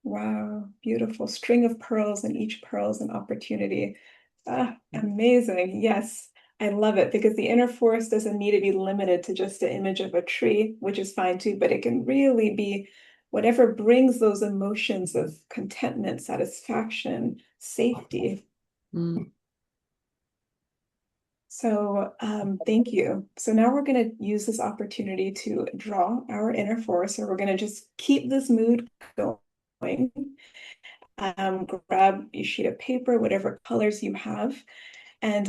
Wow, beautiful string of pearls, and each pearl is an opportunity. Ah, amazing. Yes, I love it because the inner forest doesn't need to be limited to just the image of a tree, which is fine too, but it can really be whatever brings those emotions of contentment, satisfaction, safety. Mm. So thank you. So now we're going to use this opportunity to draw our inner forest. So we're going to just keep this mood going. Grab a sheet of paper, whatever colors you have. And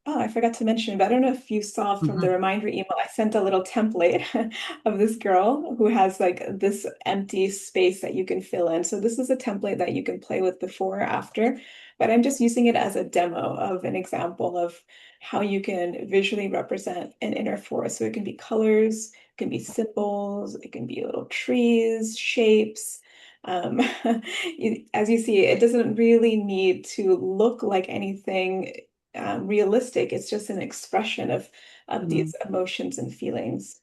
oh, I forgot to mention, but I don't know if you saw from the Mhm. reminder email, I sent a little template of this girl who has like this empty space that you can fill in. So this is a template that you can play with before or after, but I'm just using it as a demo of an example of how you can visually represent an inner forest. So it can be colors, it can be symbols, it can be little trees, shapes. Um, as you see, it doesn't really need to look like anything realistic. It's just an expression of Mm. these emotions and feelings.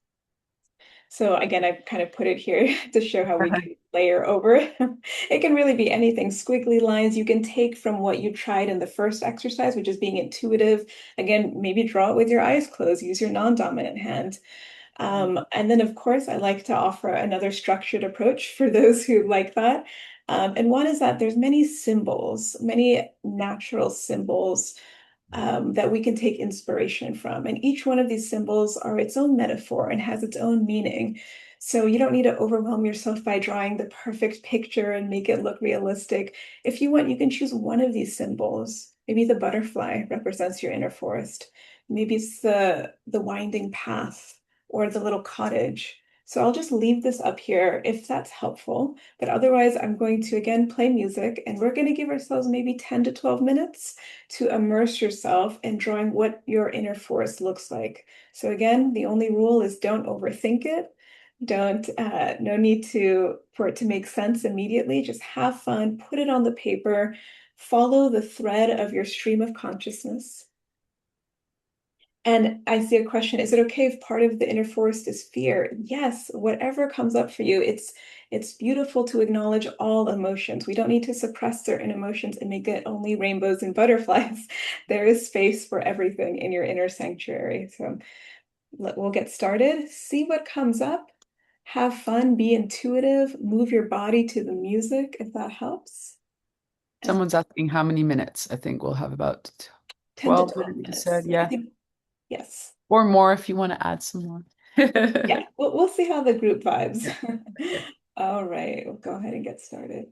So again, I've kind of put it here to show how we can layer over. It can really be anything, squiggly lines you can take from what you tried in the first exercise, which is being intuitive. Again, maybe draw it with your eyes closed, use your non-dominant hand. And then, of course, I like to offer another structured approach for those who like that. And one is that there's many symbols, many natural symbols that we can take inspiration from. And each one of these symbols are its own metaphor and has its own meaning. So you don't need to overwhelm yourself by drawing the perfect picture and make it look realistic. If you want, you can choose one of these symbols. Maybe the butterfly represents your inner forest. Maybe it's the winding path or the little cottage. So I'll just leave this up here if that's helpful. But otherwise, I'm going to again play music and we're going to give ourselves maybe 10 to 12 minutes to immerse yourself in drawing what your inner forest looks like. So again, the only rule is don't overthink it. Don't, no need for it to make sense immediately. Just have fun, put it on the paper, follow the thread of your stream of consciousness. And I see a question, is it okay if part of the inner forest is fear? Yes, whatever comes up for you, it's beautiful to acknowledge all emotions. We don't need to suppress certain emotions and make it only rainbows and butterflies. There is space for everything in your inner sanctuary. So we'll get started. See what comes up. Have fun, be intuitive, move your body to the music if that helps. And Someone's asking how many minutes. I think we'll have about 10 to 12 12 minutes, you minutes. said. Yeah, I Yeah. think, yes. Or more if you want to add some more. Yeah, we'll see how the group vibes. All right, we'll go ahead and get started.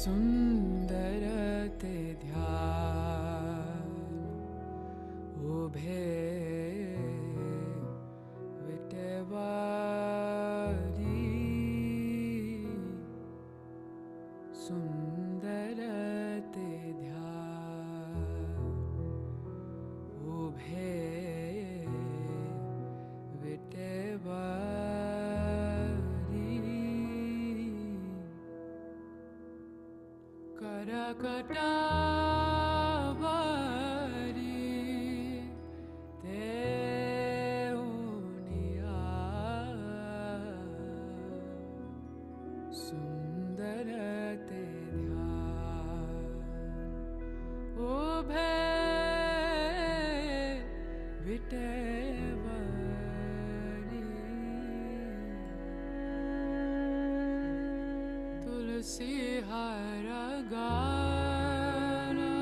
सुंदर ते ध्यान उभे विटेवारी सुंदर ते ध्यान उभे विटेवारी करकटावारी तेउनिया सुंदर ते ध्यान उभे विटेवारी तुलसी हरा गाना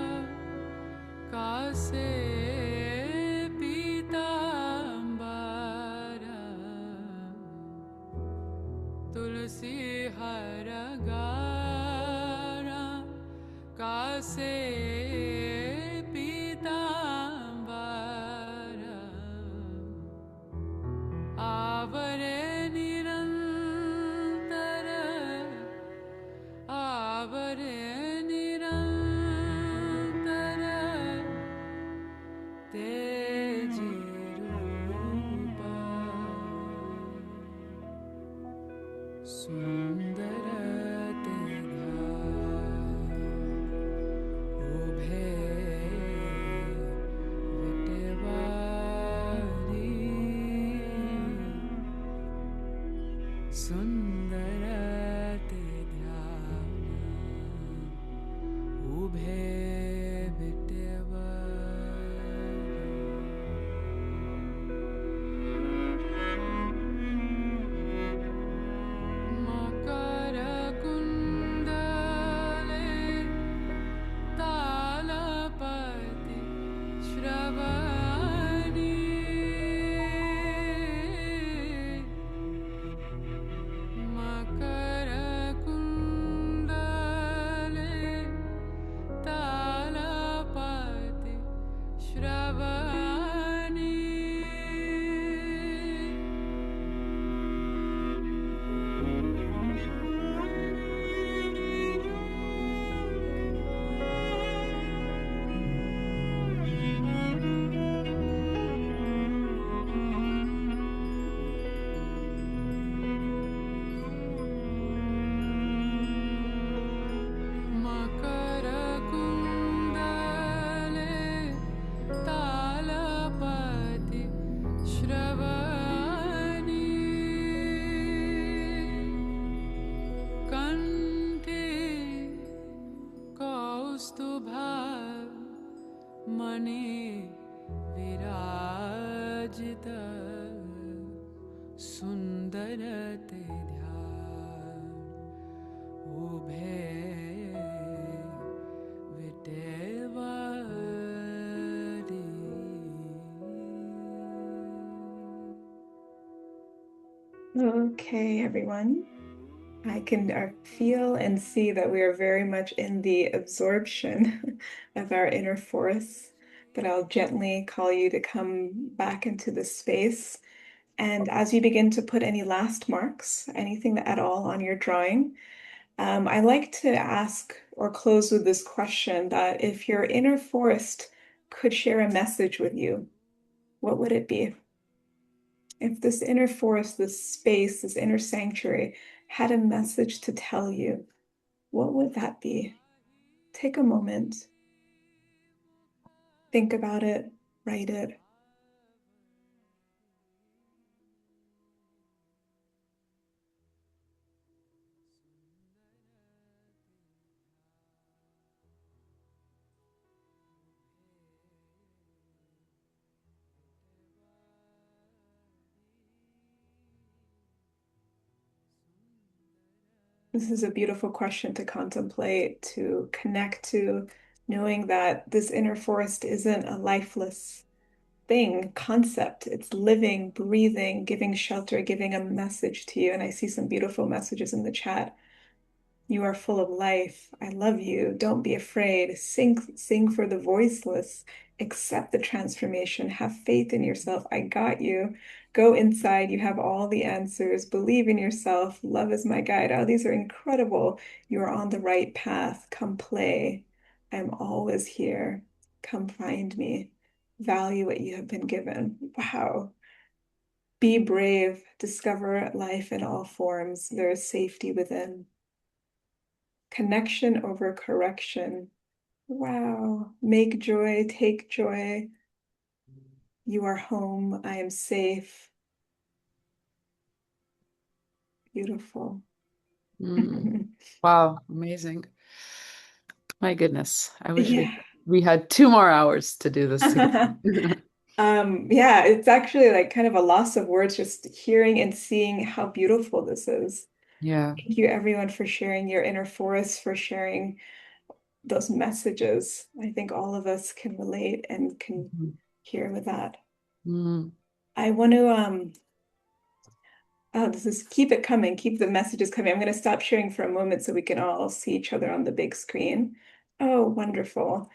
कासे पीतांबरा तुलसी हरा गाना कासे पीतांबरा आवरे निरंतर आवरे निरंतर तेजी रूप सुंदर ते ध्यान उभे विटेवारी सुंदर ते ध्यान उभे मकर कुंडले तालपति श्रवणी मकर कुंडले तालपति श्रवणी मकर कुंडले तालपति श्रवणी कंठे कौस्तुभा मणि विराजित सुंदर ते ध्यान उभे विटेवारी Okay, everyone. I can feel and see that we are very much in the absorption of our inner force, but I'll gently call you to come back into the space. And as you begin to put any last marks, anything at all on your drawing, I like to ask or close with this question that if your inner forest could share a message with you, what would it be? If this inner forest, this space, this inner sanctuary had a message to tell you, what would that be? Take a moment, think about it, write it. This is a beautiful question to contemplate, to connect to, knowing that this inner forest isn't a lifeless thing, concept. It's living, breathing, giving shelter, giving a message to you. And I see some beautiful messages in the chat. You are full of life. I love you. Don't be afraid. Sing for the voiceless. Accept the transformation. Have faith in yourself. I got you. Go inside. You have all the answers. Believe in yourself. Love is my guide. Oh, these are incredible. You are on the right path. Come play. I'm always here. Come find me. Value what you have been given. Wow. Be brave. Discover life in all forms. There is safety within. Connection over correction. Wow. Make joy, take joy. You are home. I am safe. Beautiful. Mm. Wow, amazing. My goodness. I wish Yeah. we had 2 more hours to do this together. Yeah, it's actually like kind of a loss of words just hearing and seeing how beautiful this is. Yeah. Thank you, everyone, for sharing your inner forest, for sharing those messages. I think all of us can relate and can Mhm. hear with that. Mm. I want to Oh, this is keep it coming. Keep the messages coming. I'm going to stop sharing for a moment so we can all see each other on the big screen. Oh, wonderful.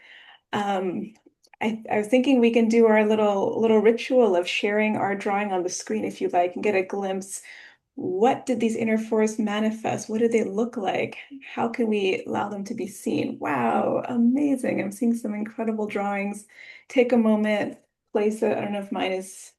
Um, I was thinking we can do our little ritual of sharing our drawing on the screen if you like and get a glimpse. What did these inner forests manifest? What do they look like? How can we allow them to be seen? Wow, amazing. I'm seeing some incredible drawings. Take a moment, place it. I don't know if mine is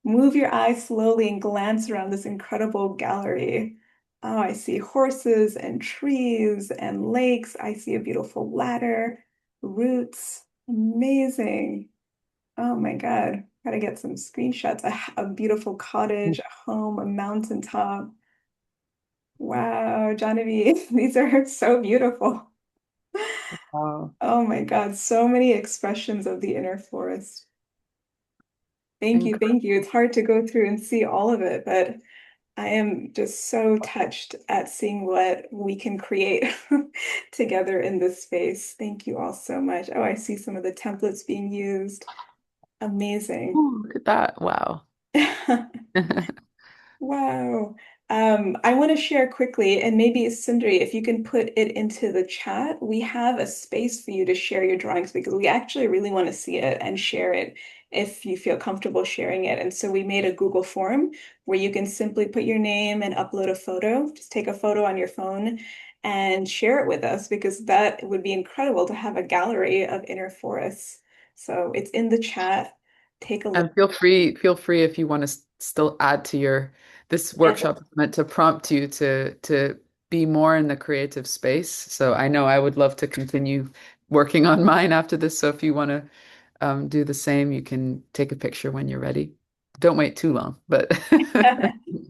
Move your eyes slowly and glance around this incredible gallery. Oh, I see horses and trees and lakes. I see a beautiful ladder, roots. Amazing. Oh my God. Gotta get some screenshots. A beautiful cottage, a home, a mountaintop. Wow, Jahnavi, these are so beautiful. Wow. Oh my God, so many expressions of the inner forest. Thank you, thank you. Incredible. It's hard to go through and see all of it, but I am just so touched at seeing what we can create together in this space. Thank you all so much. Oh, I see some of the templates being used. Amazing. Ooh, look at that. Wow. Wow. I want to share quickly, and maybe Sindri, if you can put it into the chat, we have a space for you to share your drawings because we actually really want to see it and share it if you feel comfortable sharing it. And so we made a Google form where you can simply put your name and upload a photo. Just take a photo on your phone and share it with us because that would be incredible to have a gallery of inner forests. So it's in the chat. Take a look. And feel free if you want to still add to your this workshop is meant to prompt you to be more in the creative space. So I know I would love to continue working on mine after this. So if you want to do the same, you can take a picture when you're ready. Don't wait too long, but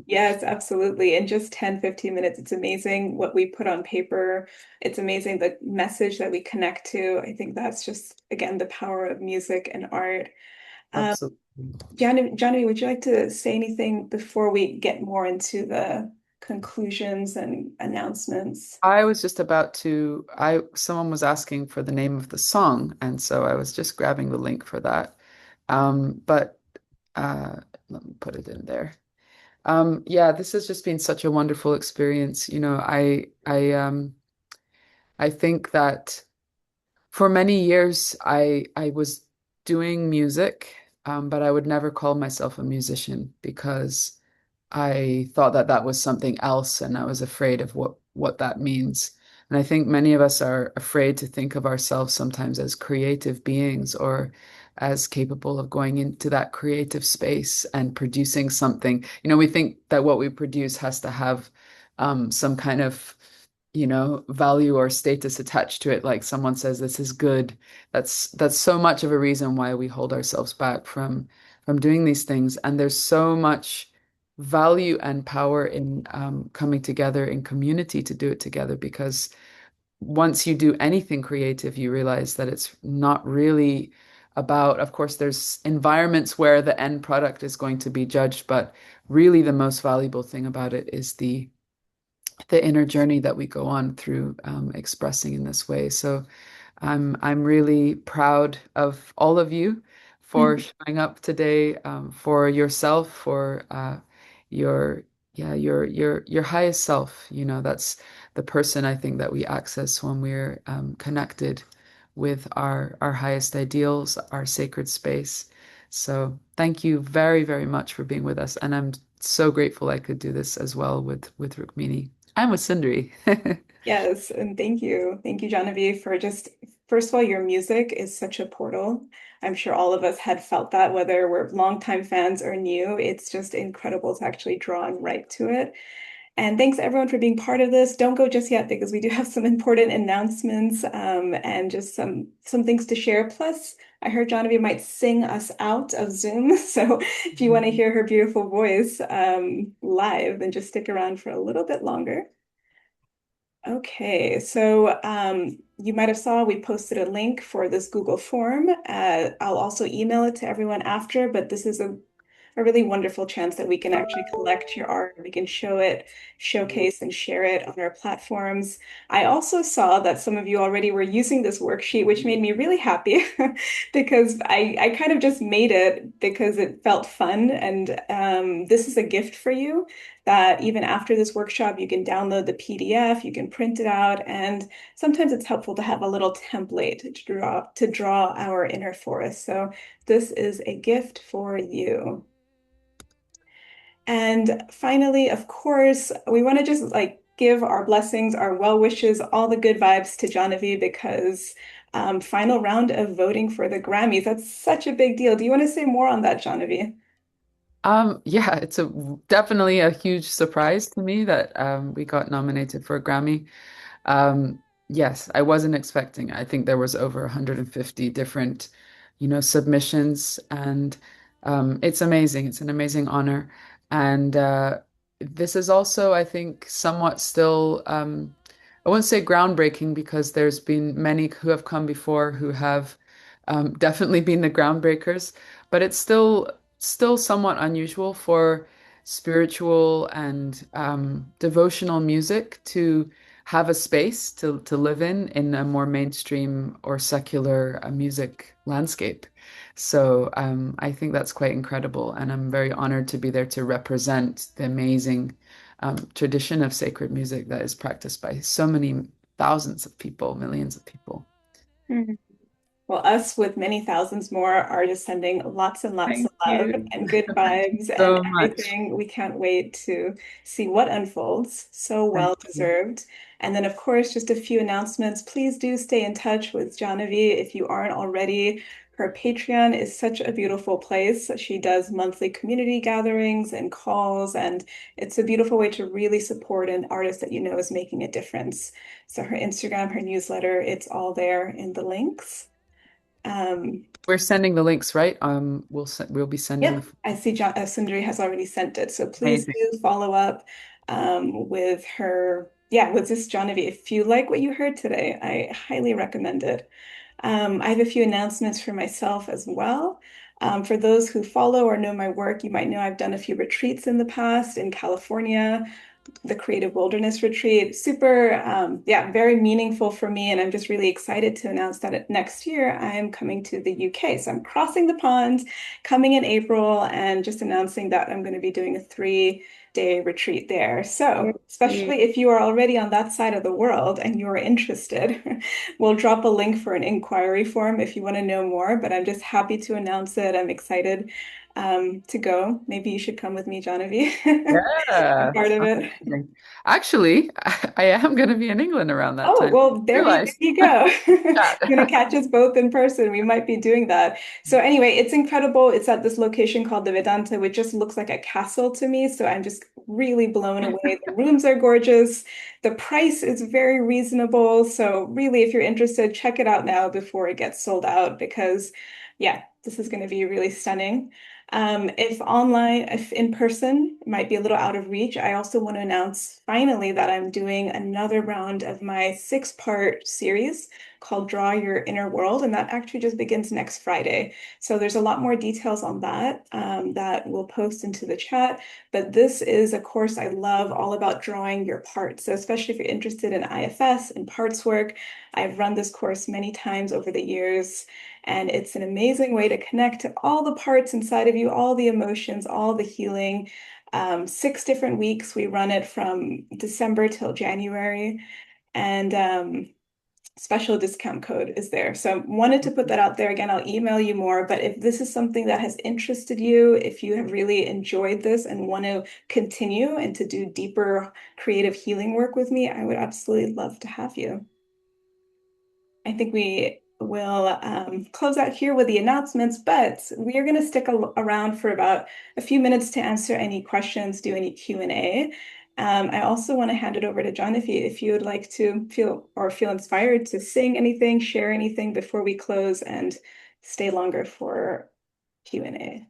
Yes, absolutely. In just 10, 15 minutes, it's amazing what we put on paper. It's amazing the message that we connect to. I think that's just, again, the power of music and art. Um, absolutely. Johnny, would you like to say anything before we get more into the conclusions and announcements? I was just about to, someone was asking for the name of the song, and so I was just grabbing the link for that. But uh, let me put it in there. Yeah, this has just been such a wonderful experience. I think that for many years I was doing music, but I would never call myself a musician because I thought that that was something else, and I was afraid of what that means. And I think many of us are afraid to think of ourselves sometimes as creative beings or as capable of going into that creative space and producing something. We think that what we produce has to have some kind of, value or status attached to it. Like someone says, this is good. That's so much of a reason why we hold ourselves back from doing these things. And there's so much value and power in coming together in community to do it together, because once you do anything creative, you realize that it's not really about, of course, there's environments where the end product is going to be judged, but really the most valuable thing about it is the inner journey that we go on through expressing in this way. So I'm really proud of all of you for Mhm. showing up today, for yourself, for your your highest self. That's the person I think that we access when we're connected with our highest ideals, our sacred space. So thank you very, very much for being with us, and I'm so grateful I could do this as well with Rukmini. I'm with Sundari. Yes, and thank you. Thank you, Jahnavi, for just, first of all, your music is such a portal. I'm sure all of us had felt that, whether we're longtime fans or new. It's just incredible to actually draw and write to it. And thanks everyone for being part of this. Don't go just yet because we do have some important announcements and just some things to share. Plus, I heard Jahnavi might sing us out of Zoom. So if you want to hear her beautiful voice live, then just stick around for a little bit longer. Okay, so you might have saw we posted a link for this Google form. I'll also email it to everyone after, but this is a really wonderful chance that we can actually collect your art. We can show it, showcase, and share it on our platforms. I also saw that some of you already were using this worksheet, which made me really happy because I kind of just made it because it felt fun. And this is a gift for you that even after this workshop, you can download the PDF, you can print it out, and sometimes it's helpful to have a little template to draw our inner forest. So this is a gift for you. And finally, of course, we want to just like give our blessings, our well wishes, all the good vibes to Jahnavi because final round of voting for the Grammys. That's such a big deal. Do you want to say more on that, Jahnavi? Yeah, it's definitely a huge surprise to me that we got nominated for a Grammy. Um, yes, I wasn't expecting. I think there was over 150 different, submissions, and it's amazing. It's an amazing honor, and this is also, I think, somewhat still. I won't say groundbreaking because there's been many who have come before who have definitely been the groundbreakers, but it's still somewhat unusual for spiritual and devotional music to have a space to live in a more mainstream or secular music landscape. So I think that's quite incredible, and I'm very honored to be there to represent the amazing tradition of sacred music that is practiced by so many thousands of people, millions of people. Well, us with many thousands more are just sending lots and lots of Thank love you. and good Thank you vibes and so much. everything. We can't wait to see what unfolds. So Thank well you. deserved. And then, of course, just a few announcements. Please do stay in touch with Jahnavi if you aren't already. Her Patreon is such a beautiful place. She does monthly community gatherings and calls, and it's a beautiful way to really support an artist that you know is making a difference. So her Instagram, her newsletter, it's all there in the links. Um, We're sending the links, right? We'll be sending yep, the I see Sundari has already sent it. So please amazing. do follow up with her. Yeah, with this Jahnavi. If you like what you heard today, I highly recommend it. I have a few announcements for myself as well. For those who follow or know my work, you might know I've done a few retreats in the past in California, the Creative Wilderness Retreat. Super, yeah, very meaningful for me. And I'm just really excited to announce that next year I am coming to the UK. So I'm crossing the pond, coming in April, and just announcing that I'm going to be doing a 3-day retreat there. So, Yay. especially if you are already on that side of the world and you are interested, we'll drop a link for an inquiry form if you want to know more. But I'm just happy to announce it. I'm excited to go. Maybe you should come with me, Jahnavi. Be Yeah. part of Sounds it. amazing. Actually, I am going to be in England around that Oh, time. well, there Realize. you go. Chat. You're gonna catch us both in person. We might be doing that. So anyway, it's incredible. It's at this location called the Vedanta, which just looks like a castle to me. So I'm just really blown away. The rooms are gorgeous. The price is very reasonable. So really, if you're interested, check it out now before it gets sold out because yeah, this is going to be really stunning. If online, if in person, it might be a little out of reach. I also want to announce finally that I'm doing another round of my six-part series called Draw Your Inner World, and that actually just begins next Friday. So there's a lot more details on that that we'll post into the chat. But this is a course I love all about drawing your parts. So especially if you're interested in IFS and parts work, I've run this course many times over the years. And it's an amazing way to connect to all the parts inside of you, all the emotions, all the healing. 6 different weeks. We run it from December till January, and special discount code is there. So wanted to put that out there. Again, I'll email you more, but if this is something that has interested you, if you have really enjoyed this and want to continue and to do deeper creative healing work with me, I would absolutely love to have you. I think we will close out here with the announcements, but we are going to stick around for about a few minutes to answer any questions, do any Q&A. I also want to hand it over to John if you would like to feel inspired to sing anything, share anything before we close and stay longer for Q&A.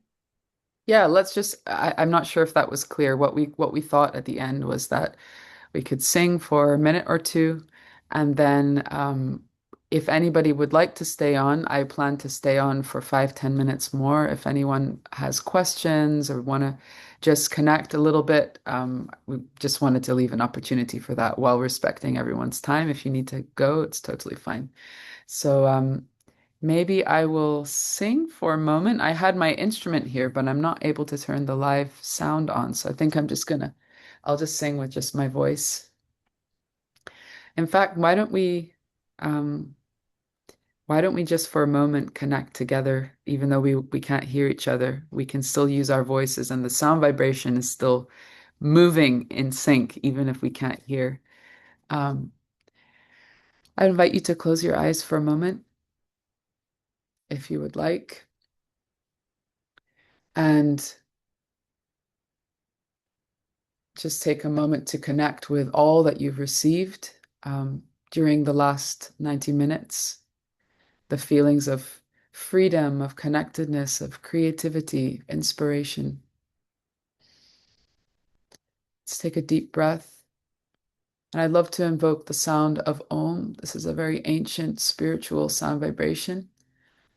Yeah, let's just I'm not sure if that was clear. What we thought at the end was that we could sing for a minute or two, and then if anybody would like to stay on, I plan to stay on for 5, 10 minutes more. If anyone has questions or want to just connect a little bit, we just wanted to leave an opportunity for that while respecting everyone's time. If you need to go, it's totally fine. So maybe I will sing for a moment. I had my instrument here, but I'm not able to turn the live sound on. So I think I'll just sing with just my voice. In fact, um, why don't we just for a moment connect together, even though we can't hear each other, we can still use our voices and the sound vibration is still moving in sync, even if we can't hear. Um, I invite you to close your eyes for a moment, if you would like, and just take a moment to connect with all that you've received during the last 90 minutes, the feelings of freedom, of connectedness, of creativity, inspiration. Let's take a deep breath. And I'd love to invoke the sound of Om. This is a very ancient spiritual sound vibration.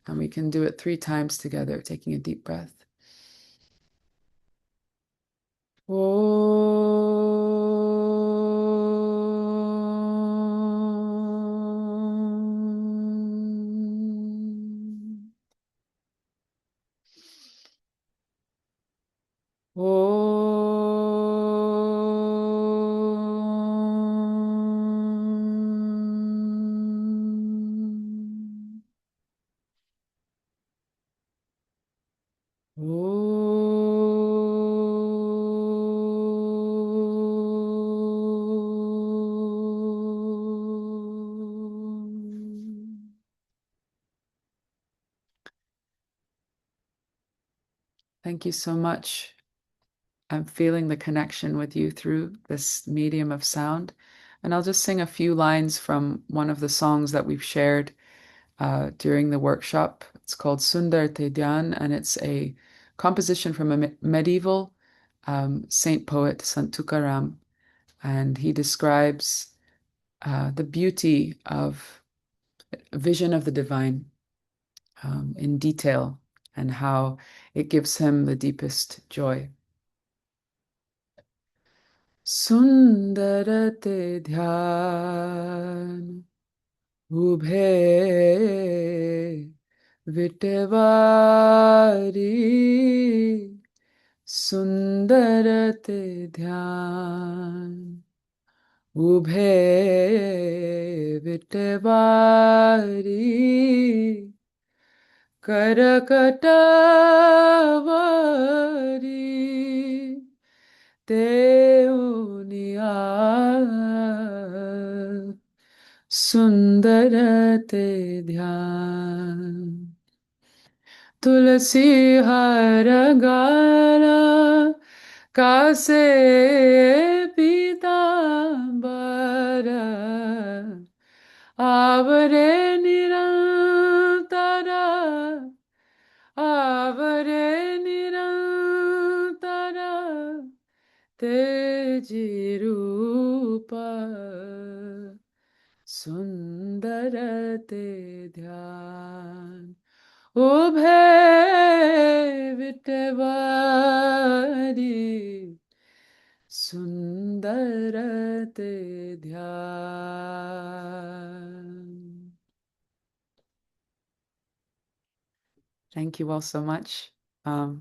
And we can do it 3 times together, taking a deep breath. Om. Om. Om. Thank you so much. I'm feeling the connection with you through this medium of sound. And I'll just sing a few lines from one of the songs that we've shared during the workshop. It's called Sundar Te Dhyan, and it's a composition from a medieval saint poet, Sant Tukaram. And he describes the beauty of vision of the divine in detail and how it gives him the deepest joy. सुंदरते ध्यान उभे विटवारी सुंदरते ध्यान उभे विटवारी करकटावरी तेउनिया सुंदर ते ध्यान तुलसी हर गारा कासे पीतांबर आवरे निरंतर आवरे निरंतर तेजि रूप सुंदर ते ध्यान उभे विटवारी सुंदर ते ध्यान. Thank you all so much.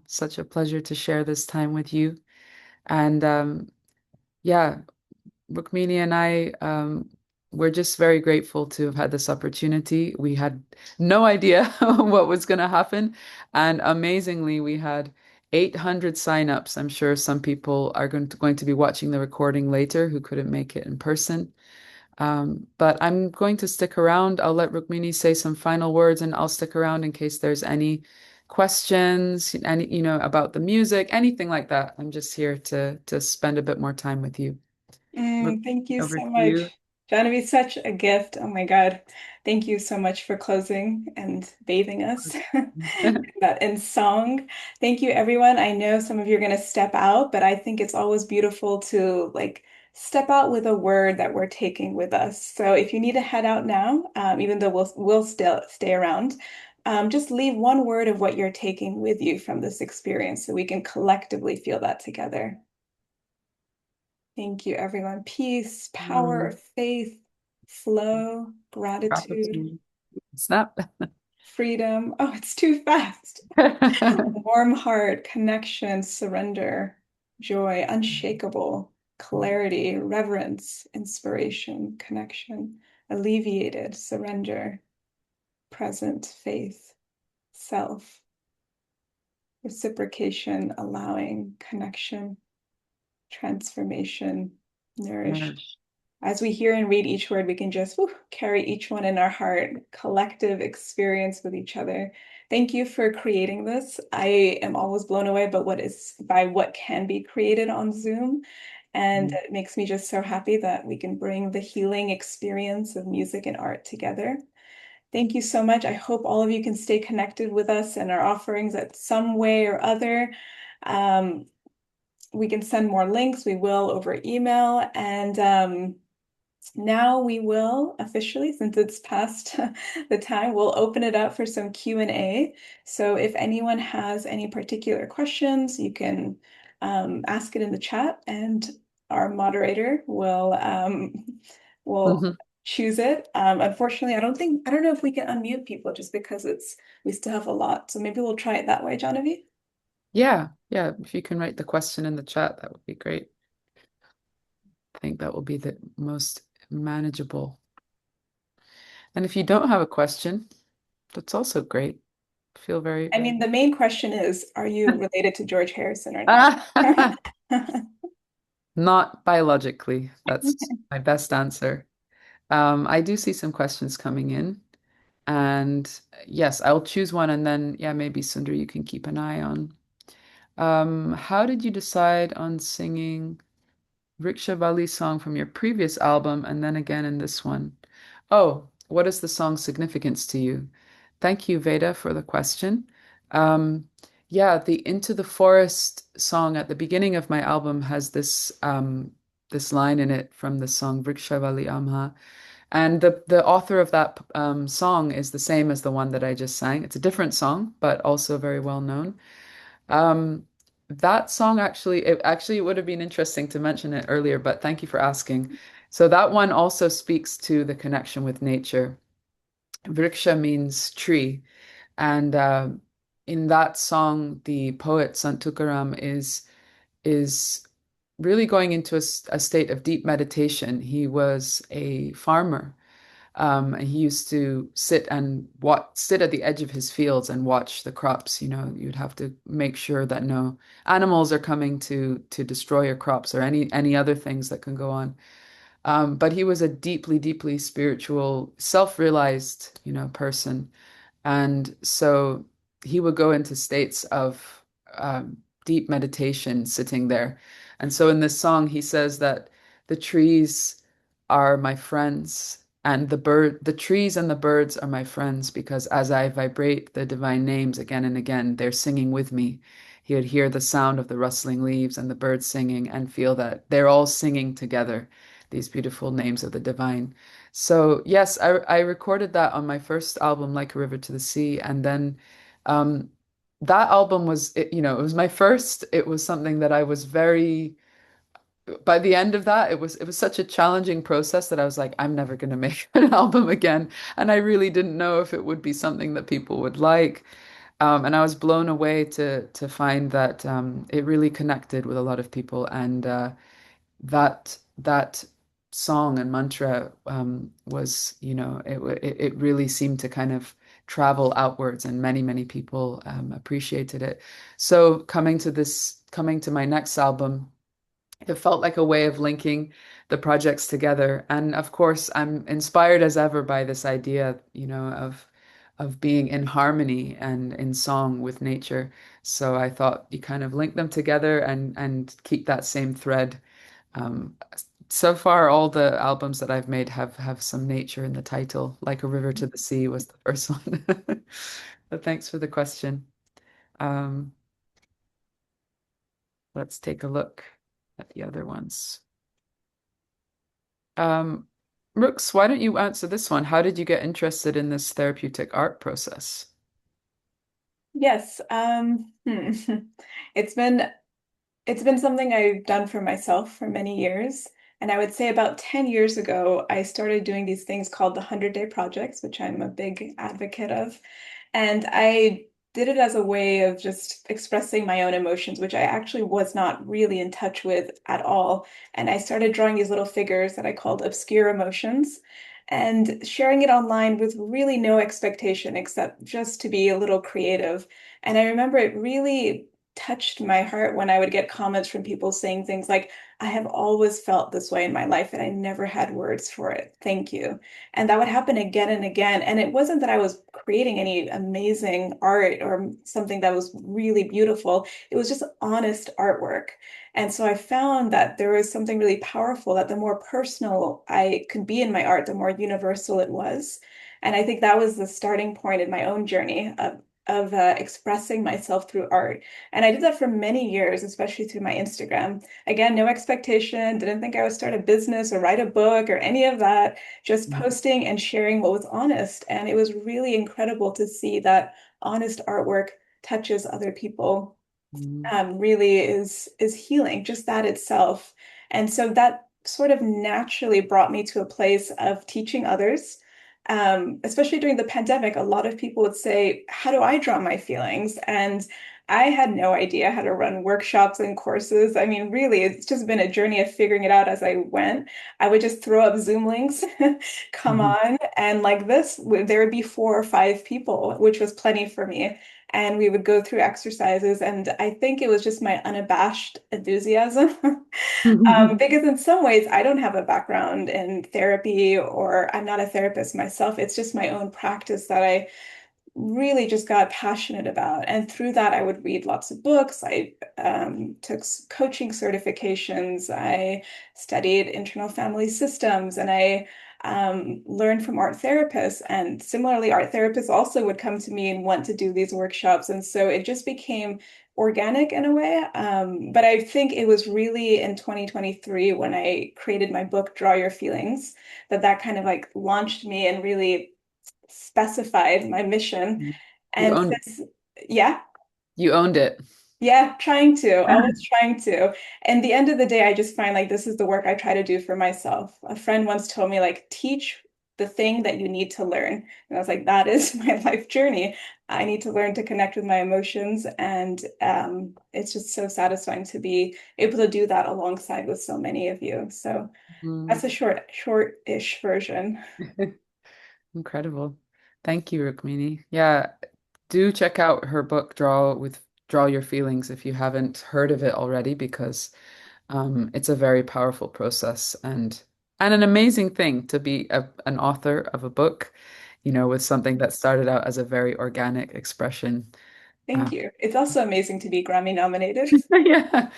Such a pleasure to share this time with you. And yeah, Rukmini and I, we're just very grateful to have had this opportunity. We had no idea what was going to happen. And amazingly, we had 800 signups. I'm sure some people are going to be watching the recording later who couldn't make it in person. But I'm going to stick around. I'll let Rukmini say some final words and I'll stick around in case there's any questions, any, about the music, anything like that. I'm just here to spend a bit more time with you. Thank you Over so to much. you. Jahnavi, such a gift. Oh my God. Thank you so much for closing and bathing us that in song. Thank you, everyone. I know some of you are going to step out, but I think it's always beautiful to like step out with a word that we're taking with us. So if you need to head out now, even though we'll still stay around, just leave one word of what you're taking with you from this experience so we can collectively feel that together. Thank you, everyone. Peace, power, Mm, faith, flow, gratitude, gratitude. Snap. freedom. Oh, it's too fast. Warm heart, connection, surrender, joy, unshakable, clarity, reverence, inspiration, connection, alleviated, surrender, present, faith, self, reciprocation, allowing, connection, transformation, nourished. Nourish. As we hear and read each word, we can just carry each one in our heart, collective experience with each other. Thank you for creating this. I am always blown away by what can be created on Zoom. And Mm, it makes me just so happy that we can bring the healing experience of music and art together. Thank you so much. I hope all of you can stay connected with us and our offerings at some way or other. Um, we can send more links. We will over email. And now we will officially, since it's past the time, we'll open it up for some Q&A. So if anyone has any particular questions, you can ask it in the chat and our moderator will mhm. choose it. Unfortunately, I don't know if we can unmute people just because we still have a lot. So maybe we'll try it that way, Genevieve. Yeah, yeah. If you can write the question in the chat, that would be great. I think that will be the most manageable. And if you don't have a question, that's also great. Feel very I mean, the main question is, are you related to George Harrison or not? Ah, not biologically. That's my best answer. I do see some questions coming in. And yes, I'll choose one and then, yeah, maybe Sundar, you can keep an eye on. How did you decide on singing Riksha Bali's song from your previous album and then again in this one? Oh, what is the song's significance to you? Thank you, Veda, for the question. Um, yeah, the Into the Forest song at the beginning of my album has this line in it from the song Vrikshavali Amha. And the author of that song is the same as the one that I just sang. It's a different song, but also very well known. Um, that song actually would have been interesting to mention it earlier, but thank you for asking. So that one also speaks to the connection with nature. Vriksha means tree, and in that song, the poet Sant Tukaram is really going into a state of deep meditation. He was a farmer, And he used to sit at the edge of his fields and watch the crops. You know, you'd have to make sure that no animals are coming to destroy your crops or any other things that can go on. But he was a deeply, deeply spiritual, self-realized, person. And so he would go into states of deep meditation sitting there. And so in this song, he says that the trees are my friends, and the trees and the birds are my friends because as I vibrate the divine names again and again, they're singing with me. He would hear the sound of the rustling leaves and the birds singing and feel that they're all singing together, these beautiful names of the divine. So yes, I recorded that on my first album, Like a River to the Sea, and then um, that album it was my first. It was something that I was very. By the end of that, it was such a challenging process that I was like, I'm never going to make an album again, and I really didn't know if it would be something that people would like. And I was blown away to find that it really connected with a lot of people, and that song and mantra was, it really seemed to kind of travel outwards, and many people appreciated it. So coming to my next album, it felt like a way of linking the projects together. And of course, I'm inspired as ever by this idea, of being in harmony and in song with nature. So I thought you kind of link them together and keep that same thread. um, so far, all the albums that I've made have some nature in the title. Like a River to the Sea was the first one. But thanks for the question. Um, let's take a look at the other ones. Um, Rooks, why don't you answer this one? How did you get interested in this therapeutic art process? Yes. It's been It's been something I've done for myself for many years. And I would say about 10 years ago, I started doing these things called the 100-day projects, which I'm a big advocate of. And I did it as a way of just expressing my own emotions, which I actually was not really in touch with at all. And I started drawing these little figures that I called obscure emotions and sharing it online with really no expectation except just to be a little creative. And I remember it really touched my heart when I would get comments from people saying things like, I have always felt this way in my life and I never had words for it. Thank you. And that would happen again and again. And it wasn't that I was creating any amazing art or something that was really beautiful. It was just honest artwork. And so I found that there was something really powerful, that the more personal I could be in my art, the more universal it was. And I think that was the starting point in my own journey of expressing myself through art. And I did that for many years, especially through my Instagram. Again, no expectation, didn't think I would start a business or write a book or any of that, just posting and sharing what was honest. And it was really incredible to see that honest artwork touches other people. Mhm. Really is healing, just that itself. And so that sort of naturally brought me to a place of teaching others. Especially during the pandemic, a lot of people would say, how do I draw my feelings? And I had no idea how to run workshops and courses. I mean, really, it's just been a journey of figuring it out as I went. I would just throw up Zoom links, come Mhm. on, and like this, there would be 4 or 5 people, which was plenty for me, and we would go through exercises. And I think it was just my unabashed enthusiasm. Because in some ways, I don't have a background in therapy or I'm not a therapist myself. It's just my own practice that I really just got passionate about. And through that, I would read lots of books. I took coaching certifications. I studied internal family systems, and I learned from art therapists. And similarly, art therapists also would come to me and want to do these workshops. And so it just became organic in a way. But I think it was really in 2023 when I created my book, Draw Your Feelings, that kind of like launched me and really specified my mission. You And owned since, yeah, you owned it. yeah, trying to, always trying to. And the end of the day, I just find like this is the work I try to do for myself. A friend once told me, like, teach the thing that you need to learn. And I was like, that is my life journey. I need to learn to connect with my emotions. And it's just so satisfying to be able to do that alongside with so many of you. So that's Mm. a short-ish version. Incredible. Thank you, Rukmini. Yeah, do check out her book, Draw Your Feelings, if you haven't heard of it already, because it's a very powerful process and an amazing thing to be an author of a book, with something that started out as a very organic expression. Thank you. It's also amazing to be Grammy nominated. Yeah.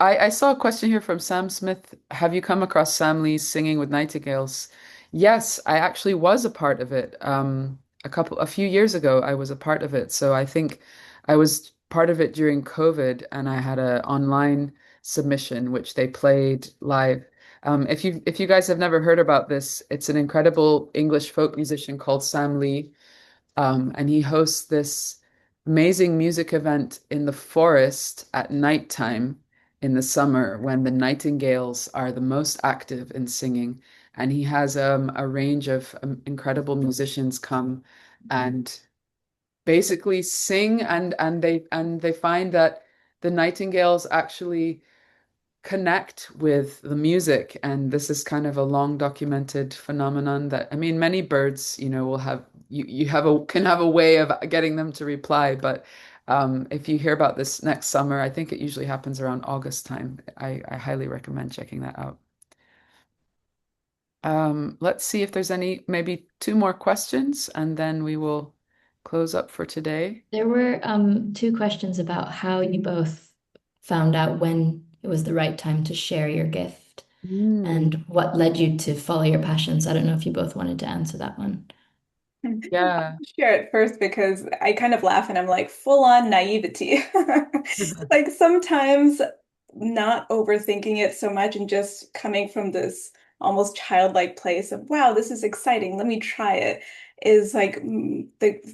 I saw a question here from Sam Smith. Have you come across Sam Lee's Singing with Nightingales? Yes, I actually was a part of it. A few years ago, I was a part of it. So I think I was part of it during COVID, and I had an online submission which they played live. If you guys have never heard about this, it's an incredible English folk musician called Sam Lee. And he hosts this amazing music event in the forest at nighttime in the summer when the nightingales are the most active in singing. And he has a range of incredible musicians come and basically sing, and they find that the nightingales actually connect with the music. And this is kind of a long documented phenomenon that, I mean, many birds, will have you have a can have a way of getting them to reply. But if you hear about this next summer, I think it usually happens around August time. I highly recommend checking that out. Let's see if there's maybe two more questions, and then we will close up for today. There were two questions about how you both found out when it was the right time to share your gift Mm, and what led you to follow your passions. I don't know if you both wanted to answer that one. yeah. Share it first because I kind of laugh and I'm like full on naivety. Like sometimes not overthinking it so much and just coming from this almost childlike place of, wow, this is exciting. Let me try it is like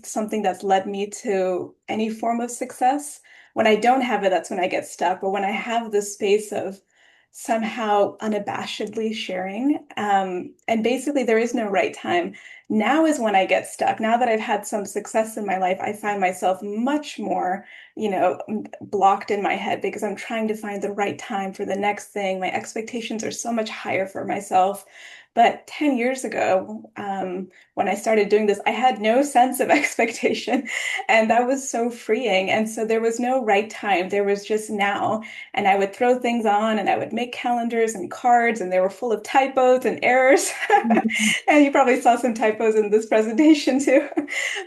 something that's led me to any form of success. When I don't have it, that's when I get stuck. But when I have the space of somehow unabashedly sharing, and basically there is no right time. Now is when I get stuck. Now that I've had some success in my life, I find myself much more, blocked in my head because I'm trying to find the right time for the next thing. My expectations are so much higher for myself. But 10 years ago, when I started doing this, I had no sense of expectation. And that was so freeing. And so there was no right time. There was just now. And I would throw things on and I would make calendars and cards, and they were full of typos and errors. And you probably saw some typos in this presentation too.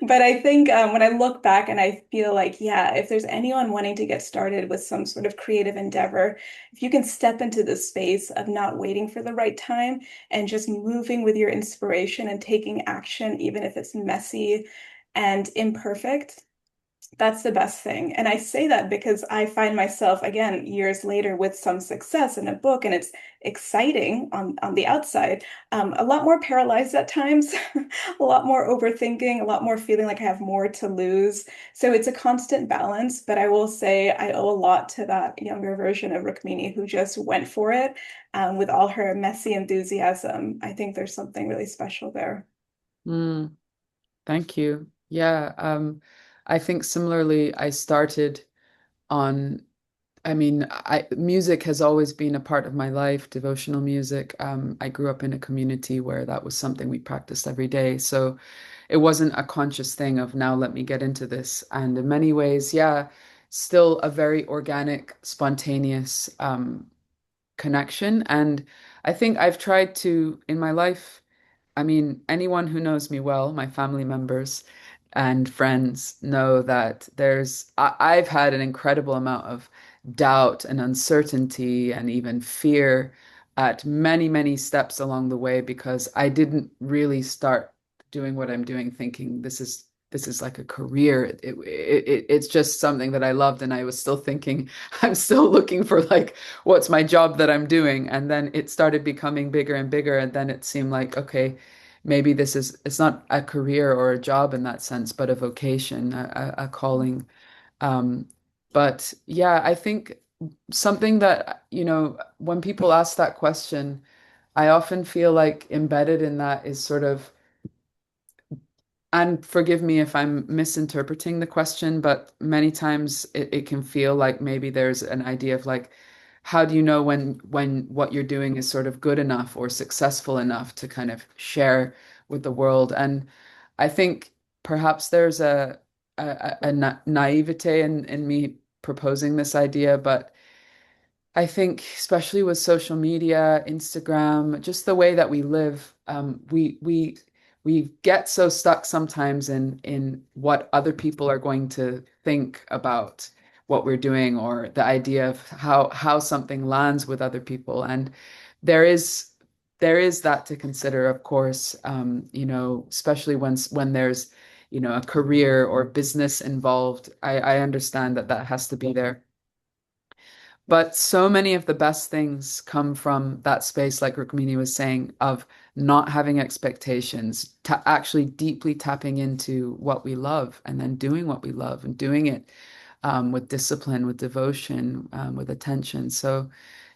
But I think when I look back and I feel like, yeah, if there's anyone wanting to get started with some sort of creative endeavor, if you can step into the space of not waiting for the right time and just moving with your inspiration and taking action, even if it's messy and imperfect, that's the best thing. And I say that because I find myself, again, years later with some success in a book, and it's exciting on the outside, a lot more paralyzed at times, a lot more overthinking, a lot more feeling like I have more to lose. So it's a constant balance. But I will say I owe a lot to that younger version of Rukmini who just went for it with all her messy enthusiasm. I think there's something really special there. Mm. Thank you. Yeah, I think similarly, on, I mean, music has always been a part of my life, devotional music. I grew up in a community where that was something we practiced every day. So it wasn't a conscious thing of now let me get into this. And in many ways, yeah, still a very organic, spontaneous connection. And I think I've tried to, in my life, I mean, anyone who knows me well, my family members and friends know that I've had an incredible amount of doubt and uncertainty and even fear at many, many steps along the way because I didn't really start doing what I'm doing thinking this is like a career. It's just something that I loved, and I was still thinking I'm still looking for like what's my job that I'm doing. And then it started becoming bigger and bigger, and then it seemed like, okay, maybe it's not a career or a job in that sense, but a vocation, a calling. Um, but yeah, I think something that, when people ask that question, I often feel like embedded in that is sort of, and forgive me if I'm misinterpreting the question, but many times it can feel like maybe there's an idea of like, how do you know when what you're doing is sort of good enough or successful enough to kind of share with the world. And I think perhaps there's a naivete in me proposing this idea, but I think, especially with social media, Instagram, just the way that we live, we get so stuck sometimes in what other people are going to think about what we're doing, or the idea of how something lands with other people. And there is there is that to consider, of course, especially when there's, a career or business involved. I understand that that has to be there. But so many of the best things come from that space, like Rukmini was saying, of not having expectations, to actually deeply tapping into what we love and then doing what we love and doing it with discipline, with devotion, with attention. So,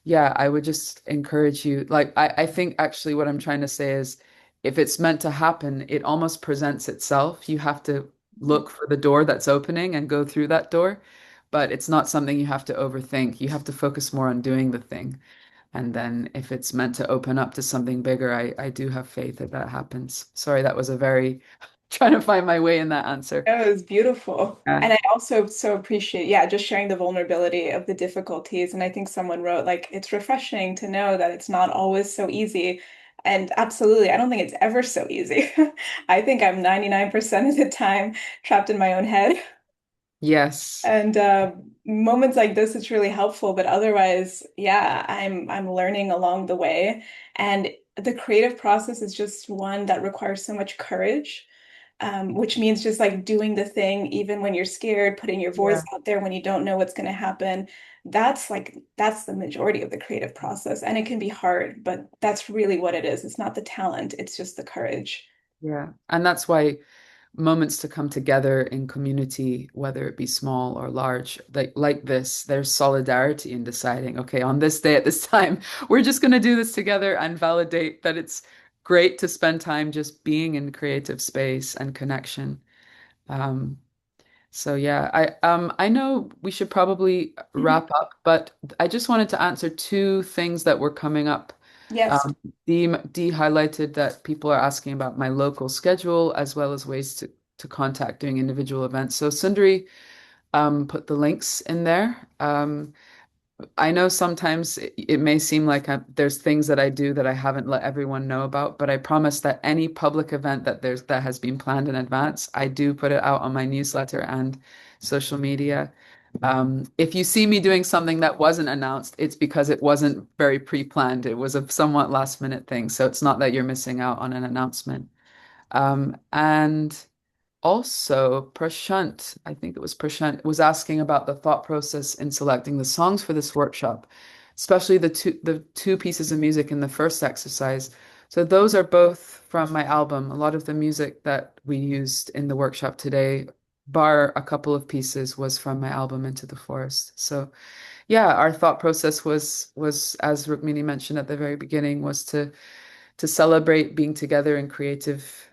yeah, I would just encourage you. Like, I think actually what I'm trying to say is if it's meant to happen, it almost presents itself. You have to look for the door that's opening and go through that door, but it's not something you have to overthink. You have to focus more on doing the thing. And then if it's meant to open up to something bigger, I do have faith that that happens. Sorry, that was a very trying to find my way in that answer. That was beautiful. Yeah. And I also so appreciate, yeah, just sharing the vulnerability of the difficulties. And I think someone wrote, like, it's refreshing to know that it's not always so easy. And absolutely, I don't think it's ever so easy. I think I'm 99% of the time trapped in my own head. Yes. And moments like this, it's really helpful. But otherwise, yeah, I'm learning along the way. And the creative process is just one that requires so much courage, which means just like doing the thing, even when you're scared, putting your voice Yeah. out there when you don't know what's going to happen. That's the majority of the creative process. And it can be hard, but that's really what it is. It's not the talent, it's just the courage. Yeah. And that's why moments to come together in community, whether it be small or large, like this, there's solidarity in deciding, okay, on this day at this time, we're just going to do this together and validate that it's great to spend time just being in creative space and connection. Um, So yeah, I know we should probably Mhm. wrap up, but I just wanted to answer two things that were coming up. Yes. Dee highlighted that people are asking about my local schedule as well as ways to contact doing individual events. So Sundari put the links in there. I know sometimes it may seem like there's things that I do that I haven't let everyone know about, but I promise that any public event that has been planned in advance, I do put it out on my newsletter and social media. If you see me doing something that wasn't announced, it's because it wasn't very pre-planned. It was a somewhat last minute thing. So it's not that you're missing out on an announcement. And also, Prashant, I think it was Prashant, was asking about the thought process in selecting the songs for this workshop, especially the two pieces of music in the first exercise. So those are both from my album. A lot of the music that we used in the workshop today, bar a couple of pieces, was from my album Into the Forest. So yeah, our thought process was, as Rukmini mentioned at the very beginning, was to celebrate being together in creative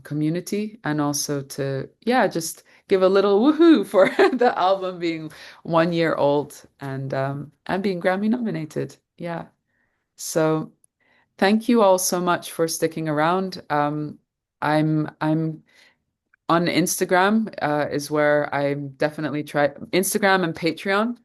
community, and also to, yeah, just give a little woohoo for the album being 1 year old and being Grammy nominated. Yeah. So thank you all so much for sticking around. I'm on Instagram, is where I'm definitely try Instagram and Patreon.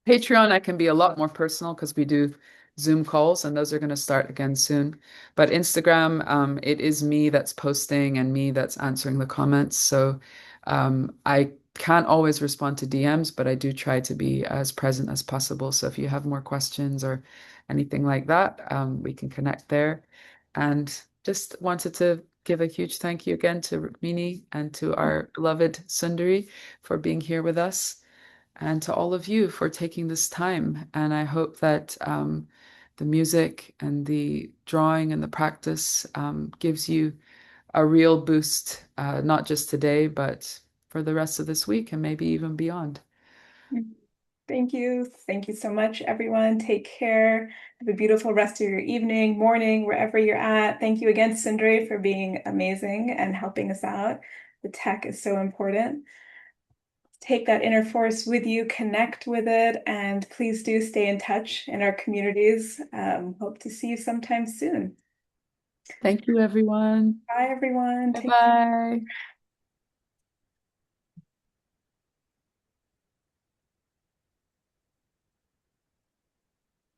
Patreon, I can be a lot more personal because we do Zoom calls, and those are going to start again soon. But Instagram, it is me that's posting and me that's answering the comments. So I can't always respond to DMs, but I do try to be as present as possible. So if you have more questions or anything like that, we can connect there. And just wanted to give a huge thank you again to Rukmini and to our beloved Sundari for being here with us, and to all of you for taking this time. And I hope that the music and the drawing and the practice gives you a real boost, not just today, but for the rest of this week and maybe even beyond. Thank you. Thank you so much, everyone. Take care. Have a beautiful rest of your evening, morning, wherever you're at. Thank you again, Sindri, for being amazing and helping us out. The tech is so important. Take that inner force with you, connect with it, and please do stay in touch in our communities. Hope to see you sometime soon. Thank you, everyone. Bye, everyone. Bye Take care. bye.